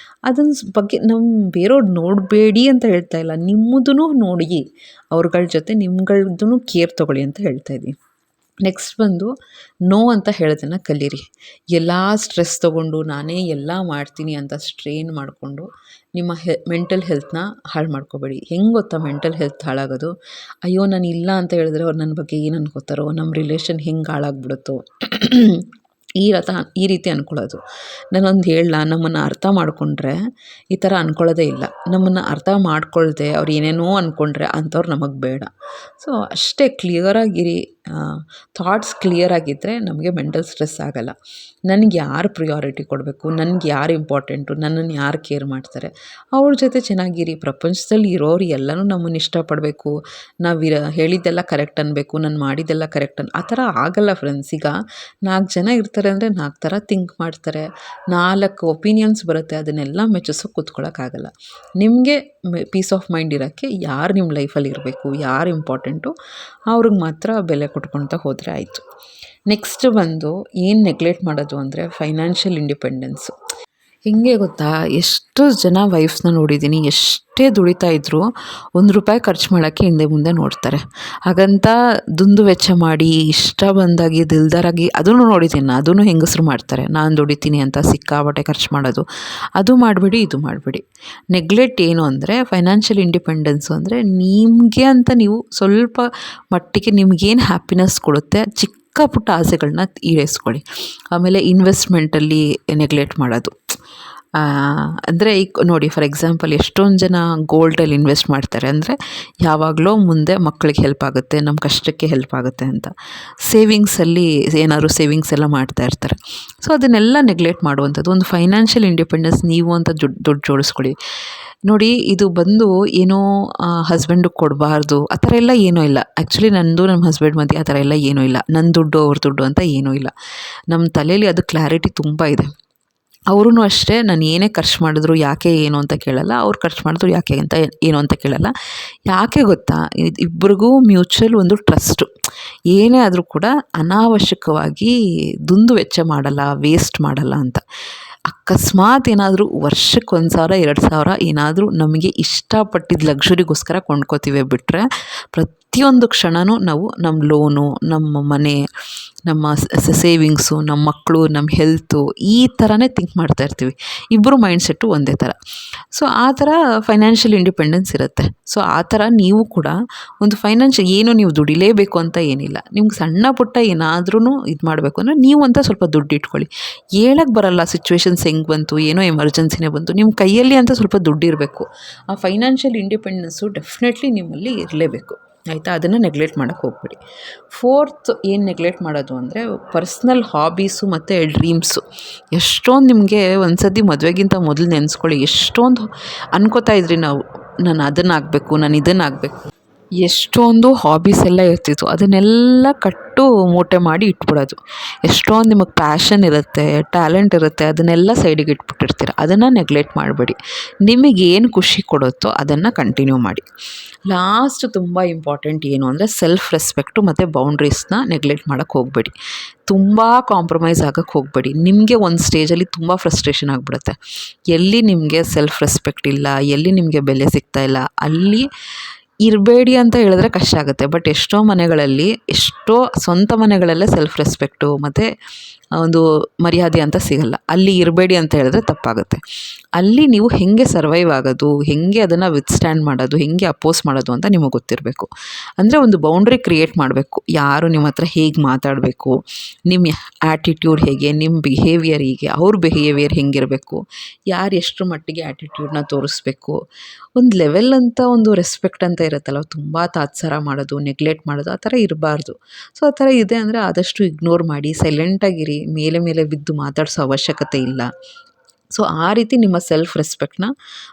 ಅದನ್ನ ಬಗ್ಗೆ ನಮ್ಮ ಬೇರೆಯವ್ರು ನೋಡಬೇಡಿ ಅಂತ ಹೇಳ್ತಾ ಇಲ್ಲ, ನಿಮ್ಮದೂ ನೋಡಿ, ಅವ್ರಗಳ ಜೊತೆ ನಿಮ್ಗಳದ್ದು ಕೇರ್ ತೊಗೊಳ್ಳಿ ಅಂತ ಹೇಳ್ತಾ ಇದ್ದೀನಿ. ನೆಕ್ಸ್ಟ್ ಬಂದು ನೋ ಅಂತ ಹೇಳೋದನ್ನು ಕಲೀರಿ. ಎಲ್ಲ ಸ್ಟ್ರೆಸ್ ತೊಗೊಂಡು ನಾನೇ ಎಲ್ಲ ಮಾಡ್ತೀನಿ ಅಂತ ಸ್ಟ್ರೇನ್ ಮಾಡಿಕೊಂಡು ನಿಮ್ಮ ಮೆಂಟಲ್ ಹೆಲ್ತ್ನ ಹಾಳು ಮಾಡ್ಕೋಬೇಡಿ. ಹೆಂಗೆ ಗೊತ್ತಾ ಮೆಂಟಲ್ ಹೆಲ್ತ್ ಹಾಳಾಗೋದು? ಅಯ್ಯೋ ನಾನು ಇಲ್ಲ ಅಂತ ಹೇಳಿದ್ರೆ ಅವ್ರು ನನ್ನ ಬಗ್ಗೆ ಏನು ಅನ್ಕೋತಾರೋ, ನಮ್ಮ ರಿಲೇಷನ್ ಹೆಂಗೆ ಹಾಳಾಗ್ಬಿಡುತ್ತೋ ಈ ರೀತಿ ಅಂದ್ಕೊಳ್ಳೋದು. ನಾನೊಂದು ಹೇಳಲ್ಲ, ನಮ್ಮನ್ನು ಅರ್ಥ ಮಾಡಿಕೊಂಡ್ರೆ ಈ ಥರ ಅಂದ್ಕೊಳ್ಳೋದೇ ಇಲ್ಲ. ನಮ್ಮನ್ನು ಅರ್ಥ ಮಾಡ್ಕೊಳ್ದೆ ಅವ್ರು ಏನೇನೋ ಅಂದ್ಕೊಂಡ್ರೆ ಅಂಥವ್ರು ನಮಗೆ ಬೇಡ. ಸೊ ಅಷ್ಟೇ ಕ್ಲಿಯರಾಗಿರಿ, ಥಾಟ್ಸ್ ಕ್ಲಿಯರಾಗಿದ್ದರೆ ನಮಗೆ ಮೆಂಟಲ್ ಸ್ಟ್ರೆಸ್ ಆಗೋಲ್ಲ. ನನಗೆ ಯಾರು ಪ್ರಿಯಾರಿಟಿ ಕೊಡಬೇಕು, ನನಗೆ ಯಾರು ಇಂಪಾರ್ಟೆಂಟು, ನನ್ನನ್ನು ಯಾರು ಕೇರ್ ಮಾಡ್ತಾರೆ, ಅವ್ರ ಜೊತೆ ಚೆನ್ನಾಗಿರಿ. ಪ್ರಪಂಚದಲ್ಲಿ ಇರೋರು ಎಲ್ಲನೂ ನಮ್ಮನ್ನು ಇಷ್ಟಪಡಬೇಕು, ನಾವು ಹೇಳಿದ್ದೆಲ್ಲ ಕರೆಕ್ಟ್ ಅನ್ನಬೇಕು, ನಾನು ಮಾಡಿದ್ದೆಲ್ಲ ಕರೆಕ್ಟ್ ಆ ಥರ ಆಗಲ್ಲ ಫ್ರೆಂಡ್ಸ್. ಈಗ 4 ಜನ ಇರ್ತಾರೆ ಅಂದರೆ 4 ಥರ ಥಿಂಕ್ ಮಾಡ್ತಾರೆ, 4 ಒಪಿನಿಯನ್ಸ್ ಬರುತ್ತೆ, ಅದನ್ನೆಲ್ಲ ಮೆಚ್ಚಿಸೋಕೆ ಕೂತ್ಕೊಳ್ಳೋಕ್ಕಾಗಲ್ಲ. ನಿಮಗೆ ಪೀಸ್ ಆಫ್ ಮೈಂಡ್ ಇರೋಕ್ಕೆ ಯಾರು ನಿಮ್ಮ ಲೈಫಲ್ಲಿ ಇರಬೇಕು, ಯಾರು ಇಂಪಾರ್ಟೆಂಟು ಅವ್ರಿಗೆ ಮಾತ್ರ ಬೆಲೆ ಕೊಟ್ಕೊಳ್ತಾ ಹೋದರೆ ಆಯಿತು. ನೆಕ್ಸ್ಟ್ ಬಂದು ಏನು ನೆಗ್ಲೆಕ್ಟ್ ಮಾಡೋದು ಅಂದರೆ ಫೈನಾನ್ಷಿಯಲ್ ಇಂಡಿಪೆಂಡೆನ್ಸು. ಹಿಂಗೆ ಗೊತ್ತಾ, ಎಷ್ಟು ಜನ ವೈಫ್ಸ್ನ ನೋಡಿದ್ದೀನಿ, ಎಷ್ಟೇ ದುಡಿತಾ ಇದ್ದರೂ ₹1 ಖರ್ಚು ಮಾಡೋಕ್ಕೆ ಹಿಂದೆ ಮುಂದೆ ನೋಡ್ತಾರೆ. ಹಾಗಂತ ದುಂದು ವೆಚ್ಚ ಮಾಡಿ ಇಷ್ಟ ಬಂದಾಗಿ ದಿಲ್ದಾರಾಗಿ ಅದನ್ನು ನೋಡಿದ್ದೀನಿ, ಅದನ್ನು ಹೆಂಗಸರು ಮಾಡ್ತಾರೆ. ನಾನು ದುಡಿತೀನಿ ಅಂತ ಸಿಕ್ಕಾಬಟ್ಟೆ ಖರ್ಚು ಮಾಡೋದು, ಅದು ಮಾಡಬೇಡಿ, ಇದು ಮಾಡಬೇಡಿ. ನೆಗ್ಲೆಕ್ಟ್ ಏನು ಅಂದರೆ ಫೈನಾನ್ಷಿಯಲ್ ಇಂಡಿಪೆಂಡೆನ್ಸು ಅಂದರೆ ನಿಮಗೆ ಅಂತ ನೀವು ಸ್ವಲ್ಪ ಮಟ್ಟಿಗೆ ನಿಮಗೇನು ಹ್ಯಾಪಿನೆಸ್ ಕೊಡುತ್ತೆ ಚಿಕ್ಕ ಪುಟ್ಟ ಆಸೆಗಳನ್ನ ಈಡೇರಿಸ್ಕೊಳ್ಳಿ. ಆಮೇಲೆ ಇನ್ವೆಸ್ಟ್ಮೆಂಟಲ್ಲಿ ನೆಗ್ಲೆಕ್ಟ್ ಮಾಡೋದು, ಅಂದರೆ ಈಗ ನೋಡಿ ಫಾರ್ ಎಕ್ಸಾಂಪಲ್ ಎಷ್ಟೊಂದು ಜನ ಗೋಲ್ಡಲ್ಲಿ ಇನ್ವೆಸ್ಟ್ ಮಾಡ್ತಾರೆ ಅಂದರೆ ಯಾವಾಗಲೂ ಮುಂದೆ ಮಕ್ಕಳಿಗೆ ಹೆಲ್ಪ್ ಆಗುತ್ತೆ, ನಮ್ಮ ಕಷ್ಟಕ್ಕೆ ಹೆಲ್ಪ್ ಆಗುತ್ತೆ ಅಂತ. ಸೇವಿಂಗ್ಸಲ್ಲಿ ಏನಾದ್ರು ಸೇವಿಂಗ್ಸ್ ಎಲ್ಲ ಮಾಡ್ತಾ ಇರ್ತಾರೆ. ಸೊ ಅದನ್ನೆಲ್ಲ ನೆಗ್ಲೆಕ್ಟ್ ಮಾಡುವಂಥದ್ದು. ಒಂದು ಫೈನಾನ್ಷಿಯಲ್ ಇಂಡಿಪೆಂಡೆನ್ಸ್ ನೀವು ಅಂತ ದುಡ್ಡು ಜೋಡಿಸ್ಕೊಳ್ಳಿ. ನೋಡಿ ಇದು ಬಂದು ಏನೋ ಹಸ್ಬೆಂಡಿಗೆ ಕೊಡಬಾರ್ದು ಆ ಥರ ಎಲ್ಲ ಏನೂ ಇಲ್ಲ. ಆ್ಯಕ್ಚುಲಿ ನಂದು ನಮ್ಮ ಹಸ್ಬೆಂಡ್ ಮಧ್ಯೆ ಆ ಥರ ಎಲ್ಲ ಏನೂ ಇಲ್ಲ. ನನ್ನ ದುಡ್ಡು ಅವ್ರ ದುಡ್ಡು ಅಂತ ಏನೂ ಇಲ್ಲ. ನಮ್ಮ ತಲೆಯಲ್ಲಿ ಅದು ಕ್ಲಾರಿಟಿ ತುಂಬ ಇದೆ. ಅವರೂ ಅಷ್ಟೇ, ನಾನು ಏನೇ ಖರ್ಚು ಮಾಡಿದ್ರು ಯಾಕೆ ಏನು ಅಂತ ಕೇಳಲ್ಲ, ಅವ್ರು ಖರ್ಚು ಮಾಡಿದ್ರು ಯಾಕೆ ಅಂತ ಏನು ಅಂತ ಕೇಳಲ್ಲ. ಯಾಕೆ ಗೊತ್ತಾ, ಇಬ್ಬರಿಗೂ ಮ್ಯೂಚುವಲ್ ಒಂದು ಟ್ರಸ್ಟು. ಏನೇ ಆದರೂ ಕೂಡ ಅನಾವಶ್ಯಕವಾಗಿ ದುಂದು ವೆಚ್ಚ ಮಾಡಲ್ಲ, ವೇಸ್ಟ್ ಮಾಡಲ್ಲ ಅಂತ. ಅಕಸ್ಮಾತ್ ಏನಾದರೂ ವರ್ಷಕ್ಕೆ 1,000 2,000 ಏನಾದರೂ ನಮಗೆ ಇಷ್ಟಪಟ್ಟಿದ್ದ ಲಕ್ಸುರಿಗೋಸ್ಕರ ಕೊಂಡ್ಕೋತೀವಿ ಬಿಟ್ಟರೆ ಪ್ರತಿಯೊಂದು ಕ್ಷಣವೂ ನಾವು ನಮ್ಮ ಲೋನು, ನಮ್ಮ ಮನೆ, ನಮ್ಮ ಸೇವಿಂಗ್ಸು, ನಮ್ಮ ಮಕ್ಕಳು, ನಮ್ಮ ಹೆಲ್ತು ಈ ಥರನೇ ಥಿಂಕ್ ಮಾಡ್ತಾ ಇರ್ತೀವಿ. ಇಬ್ಬರು ಮೈಂಡ್ಸೆಟ್ಟು ಒಂದೇ ಥರ. ಸೊ ಆ ಥರ ಫೈನಾನ್ಷಿಯಲ್ ಇಂಡಿಪೆಂಡೆನ್ಸ್ ಇರುತ್ತೆ. ಸೊ ಆ ಥರ ನೀವು ಕೂಡ ಒಂದು ಏನು ನೀವು ದುಡಿಲೇಬೇಕು ಅಂತ ಏನಿಲ್ಲ. ನಿಮ್ಗೆ ಸಣ್ಣ ಪುಟ್ಟ ಏನಾದ್ರೂ ಇದು ಮಾಡಬೇಕು ಅಂದರೆ ನೀವು ಅಂತ ಸ್ವಲ್ಪ ದುಡ್ಡು ಇಟ್ಕೊಳ್ಳಿ. ಹೇಳಕ್ಕೆ ಬರಲ್ಲ ಸಿಚುವೇಶನ್ಸ್ ಹೆಂಗೆ ಬಂತು, ಏನೋ ಎಮರ್ಜೆನ್ಸಿನೇ ಬಂತು, ನಿಮ್ಮ ಕೈಯಲ್ಲಿ ಅಂತ ಸ್ವಲ್ಪ ದುಡ್ಡು ಇರಬೇಕು. ಆ ಫೈನಾನ್ಷಿಯಲ್ ಇಂಡಿಪೆಂಡೆನ್ಸು ಡೆಫಿನೆಟ್ಲಿ ನಿಮ್ಮಲ್ಲಿ ಇರಲೇಬೇಕು, ಆಯಿತಾ? ಅದನ್ನು ನೆಗ್ಲೆಕ್ಟ್ ಮಾಡೋಕ್ಕೆ ಹೋಗ್ಬೇಡಿ. ಫೋರ್ತ್ ಏನು ನೆಗ್ಲೆಕ್ಟ್ ಮಾಡೋದು ಅಂದರೆ ಪರ್ಸ್ನಲ್ ಹಾಬೀಸು ಮತ್ತು ಡ್ರೀಮ್ಸು. ಎಷ್ಟೊಂದು ನಿಮಗೆ ಒಂದು ಸತಿ ಮದುವೆಗಿಂತ ಮೊದಲು ನೆನೆಸ್ಕೊಳ್ಳಿ, ಎಷ್ಟೊಂದು ಅನ್ಕೋತಾ ಇದ್ರಿ ನಾವು, ನಾನು ಅದನ್ನಾಗಬೇಕು, ನಾನು ಇದನ್ನಾಗಬೇಕು, ಎಷ್ಟೊಂದು ಹಾಬೀಸ್ ಎಲ್ಲ ಇರ್ತಿತ್ತು. ಅದನ್ನೆಲ್ಲ ಕಟ್ಟು ಮೂಟೆ ಮಾಡಿ ಇಟ್ಬಿಡೋದು. ಎಷ್ಟೊಂದು ನಿಮಗೆ ಪ್ಯಾಷನ್ ಇರುತ್ತೆ, ಟ್ಯಾಲೆಂಟ್ ಇರುತ್ತೆ, ಅದನ್ನೆಲ್ಲ ಸೈಡಿಗೆ ಇಟ್ಬಿಟ್ಟಿರ್ತೀರ. ಅದನ್ನು ನೆಗ್ಲೆಕ್ಟ್ ಮಾಡಬೇಡಿ. ನಿಮಗೇನು ಖುಷಿ ಕೊಡುತ್ತೋ ಅದನ್ನು ಕಂಟಿನ್ಯೂ ಮಾಡಿ. ಲಾಸ್ಟ್ ತುಂಬ ಇಂಪಾರ್ಟೆಂಟ್ ಏನು ಅಂದರೆ ಸೆಲ್ಫ್ ರೆಸ್ಪೆಕ್ಟು ಮತ್ತು ಬೌಂಡ್ರೀಸ್ನ ನೆಗ್ಲೆಕ್ಟ್ ಮಾಡೋಕ್ಕೆ ಹೋಗಬೇಡಿ. ತುಂಬ ಕಾಂಪ್ರಮೈಸ್ ಆಗೋಕ್ಕೆ ಹೋಗಬೇಡಿ. ನಿಮಗೆ ಒಂದು ಸ್ಟೇಜಲ್ಲಿ ತುಂಬ ಫ್ರಸ್ಟ್ರೇಷನ್ ಆಗಿಬಿಡುತ್ತೆ. ಎಲ್ಲಿ ನಿಮಗೆ ಸೆಲ್ಫ್ ರೆಸ್ಪೆಕ್ಟ್ ಇಲ್ಲ, ಎಲ್ಲಿ ನಿಮಗೆ ಬೆಲೆ ಸಿಗ್ತಾ ಇಲ್ಲ, ಅಲ್ಲಿ ಇರಬೇಡಿ ಅಂತ ಹೇಳಿದ್ರೆ ಕಷ್ಟ ಆಗುತ್ತೆ. ಬಟ್ ಎಷ್ಟೋ ಮನೆಗಳಲ್ಲಿ, ಎಷ್ಟೋ ಸ್ವಂತ ಮನೆಗಳಲ್ಲೇ ಸೆಲ್ಫ್ ರೆಸ್ಪೆಕ್ಟು ಮತ್ತು ಒಂದು ಮರ್ಯಾದೆ ಅಂತ ಸಿಗಲ್ಲ. ಅಲ್ಲಿ ಇರಬೇಡಿ ಅಂತ ಹೇಳಿದ್ರೆ ತಪ್ಪಾಗುತ್ತೆ. ಅಲ್ಲಿ ನೀವು ಹೇಗೆ ಸರ್ವೈವ್ ಆಗೋದು, ಹೇಗೆ ಅದನ್ನು ವಿತ್ಸ್ಟ್ಯಾಂಡ್ ಮಾಡೋದು, ಹೇಗೆ ಅಪೋಸ್ ಮಾಡೋದು ಅಂತ ನಿಮಗೆ ಗೊತ್ತಿರಬೇಕು. ಅಂದರೆ ಒಂದು ಬೌಂಡ್ರಿ ಕ್ರಿಯೇಟ್ ಮಾಡಬೇಕು. ಯಾರು ನಿಮ್ಮ ಹತ್ರ ಹೇಗೆ ಮಾತಾಡಬೇಕು, ನಿಮ್ಮ ಆ್ಯಟಿಟ್ಯೂಡ್ ಹೇಗೆ, ನಿಮ್ಮ ಬಿಹೇವಿಯರ್ ಹೀಗೆ, ಅವ್ರ ಬಿಹೇವಿಯರ್ ಹೆಂಗಿರಬೇಕು, ಯಾರು ಎಷ್ಟು ಮಟ್ಟಿಗೆ ಆ್ಯಟಿಟ್ಯೂಡನ್ನ ತೋರಿಸ್ಬೇಕು, ಒಂದು ಲೆವೆಲ್ ಅಂತ ಒಂದು ರೆಸ್ಪೆಕ್ಟ್ ಅಂತ ಇರುತ್ತಲ್ಲ, ತುಂಬ ತಾತ್ಸಾರ ಮಾಡೋದು, ನೆಗ್ಲೆಕ್ಟ್ ಮಾಡೋದು ಆ ಥರ ಇರಬಾರ್ದು. ಸೊ ಆ ಥರ ಇದೆ ಅಂದರೆ ಆದಷ್ಟು ಇಗ್ನೋರ್ ಮಾಡಿ, ಸೈಲೆಂಟಾಗಿರಿ. ಮೇಲೆ ಬಿದ್ದು ಮಾತಾಡಿಸೋ ಅವಶ್ಯಕತೆ ಇಲ್ಲ. ಸೊ ಆ ರೀತಿ ನಿಮ್ಮ ಸೆಲ್ಫ್ ರೆಸ್ಪೆಕ್ಟ್ನ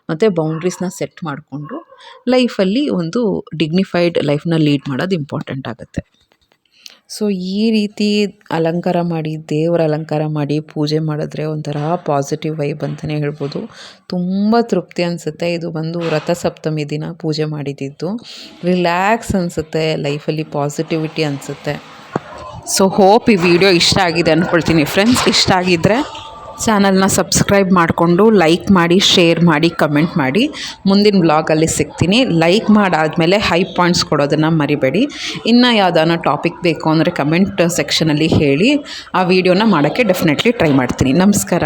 ಮತ್ತು ಬೌಂಡ್ರೀಸ್ನ ಸೆಟ್ ಮಾಡಿಕೊಂಡು ಲೈಫಲ್ಲಿ ಒಂದು ಡಿಗ್ನಿಫೈಡ್ ಲೈಫ್ನ ಲೀಡ್ ಮಾಡೋದು ಇಂಪಾರ್ಟೆಂಟ್ ಆಗುತ್ತೆ. ಸೊ ಈ ರೀತಿ ಅಲಂಕಾರ ಮಾಡಿ, ದೇವರ ಅಲಂಕಾರ ಮಾಡಿ ಪೂಜೆ ಮಾಡಿದ್ರೆ ಒಂಥರ ಪಾಸಿಟಿವ್ ವೈಬ್ ಅಂತಲೇ ಹೇಳ್ಬೋದು. ತುಂಬ ತೃಪ್ತಿ ಅನಿಸುತ್ತೆ. ಇದು ಬಂದು ರಥಸಪ್ತಮಿ ದಿನ ಪೂಜೆ ಮಾಡಿದ್ದು. ರಿಲ್ಯಾಕ್ಸ್ ಅನಿಸುತ್ತೆ, ಲೈಫಲ್ಲಿ ಪಾಸಿಟಿವಿಟಿ ಅನಿಸುತ್ತೆ. ಸೊ ಹೋಪ್ ಈ ವಿಡಿಯೋ ಇಷ್ಟ ಆಗಿದೆ ಅಂದ್ಕೊಳ್ತೀನಿ ಫ್ರೆಂಡ್ಸ್. ಇಷ್ಟ ಆಗಿದ್ದರೆ ಚಾನಲ್ನ ಸಬ್ಸ್ಕ್ರೈಬ್ ಮಾಡಿಕೊಂಡು ಲೈಕ್ ಮಾಡಿ, ಶೇರ್ ಮಾಡಿ, ಕಮೆಂಟ್ ಮಾಡಿ. ಮುಂದಿನ ವ್ಲಾಗಲ್ಲಿ ಸಿಗ್ತೀನಿ. ಲೈಕ್ ಮಾಡಾದಮೇಲೆ ಹೈ ಪಾಯಿಂಟ್ಸ್ ಕೊಡೋದನ್ನು ಮರಿಬೇಡಿ. ಇನ್ನು ಯಾವುದಾನ ಟಾಪಿಕ್ ಬೇಕು ಅಂದರೆ ಕಮೆಂಟ್ ಸೆಕ್ಷನಲ್ಲಿ ಹೇಳಿ, ಆ ವಿಡಿಯೋನ ಮಾಡೋಕ್ಕೆ ಡೆಫಿನೆಟ್ಲಿ ಟ್ರೈ ಮಾಡ್ತೀನಿ. ನಮಸ್ಕಾರ.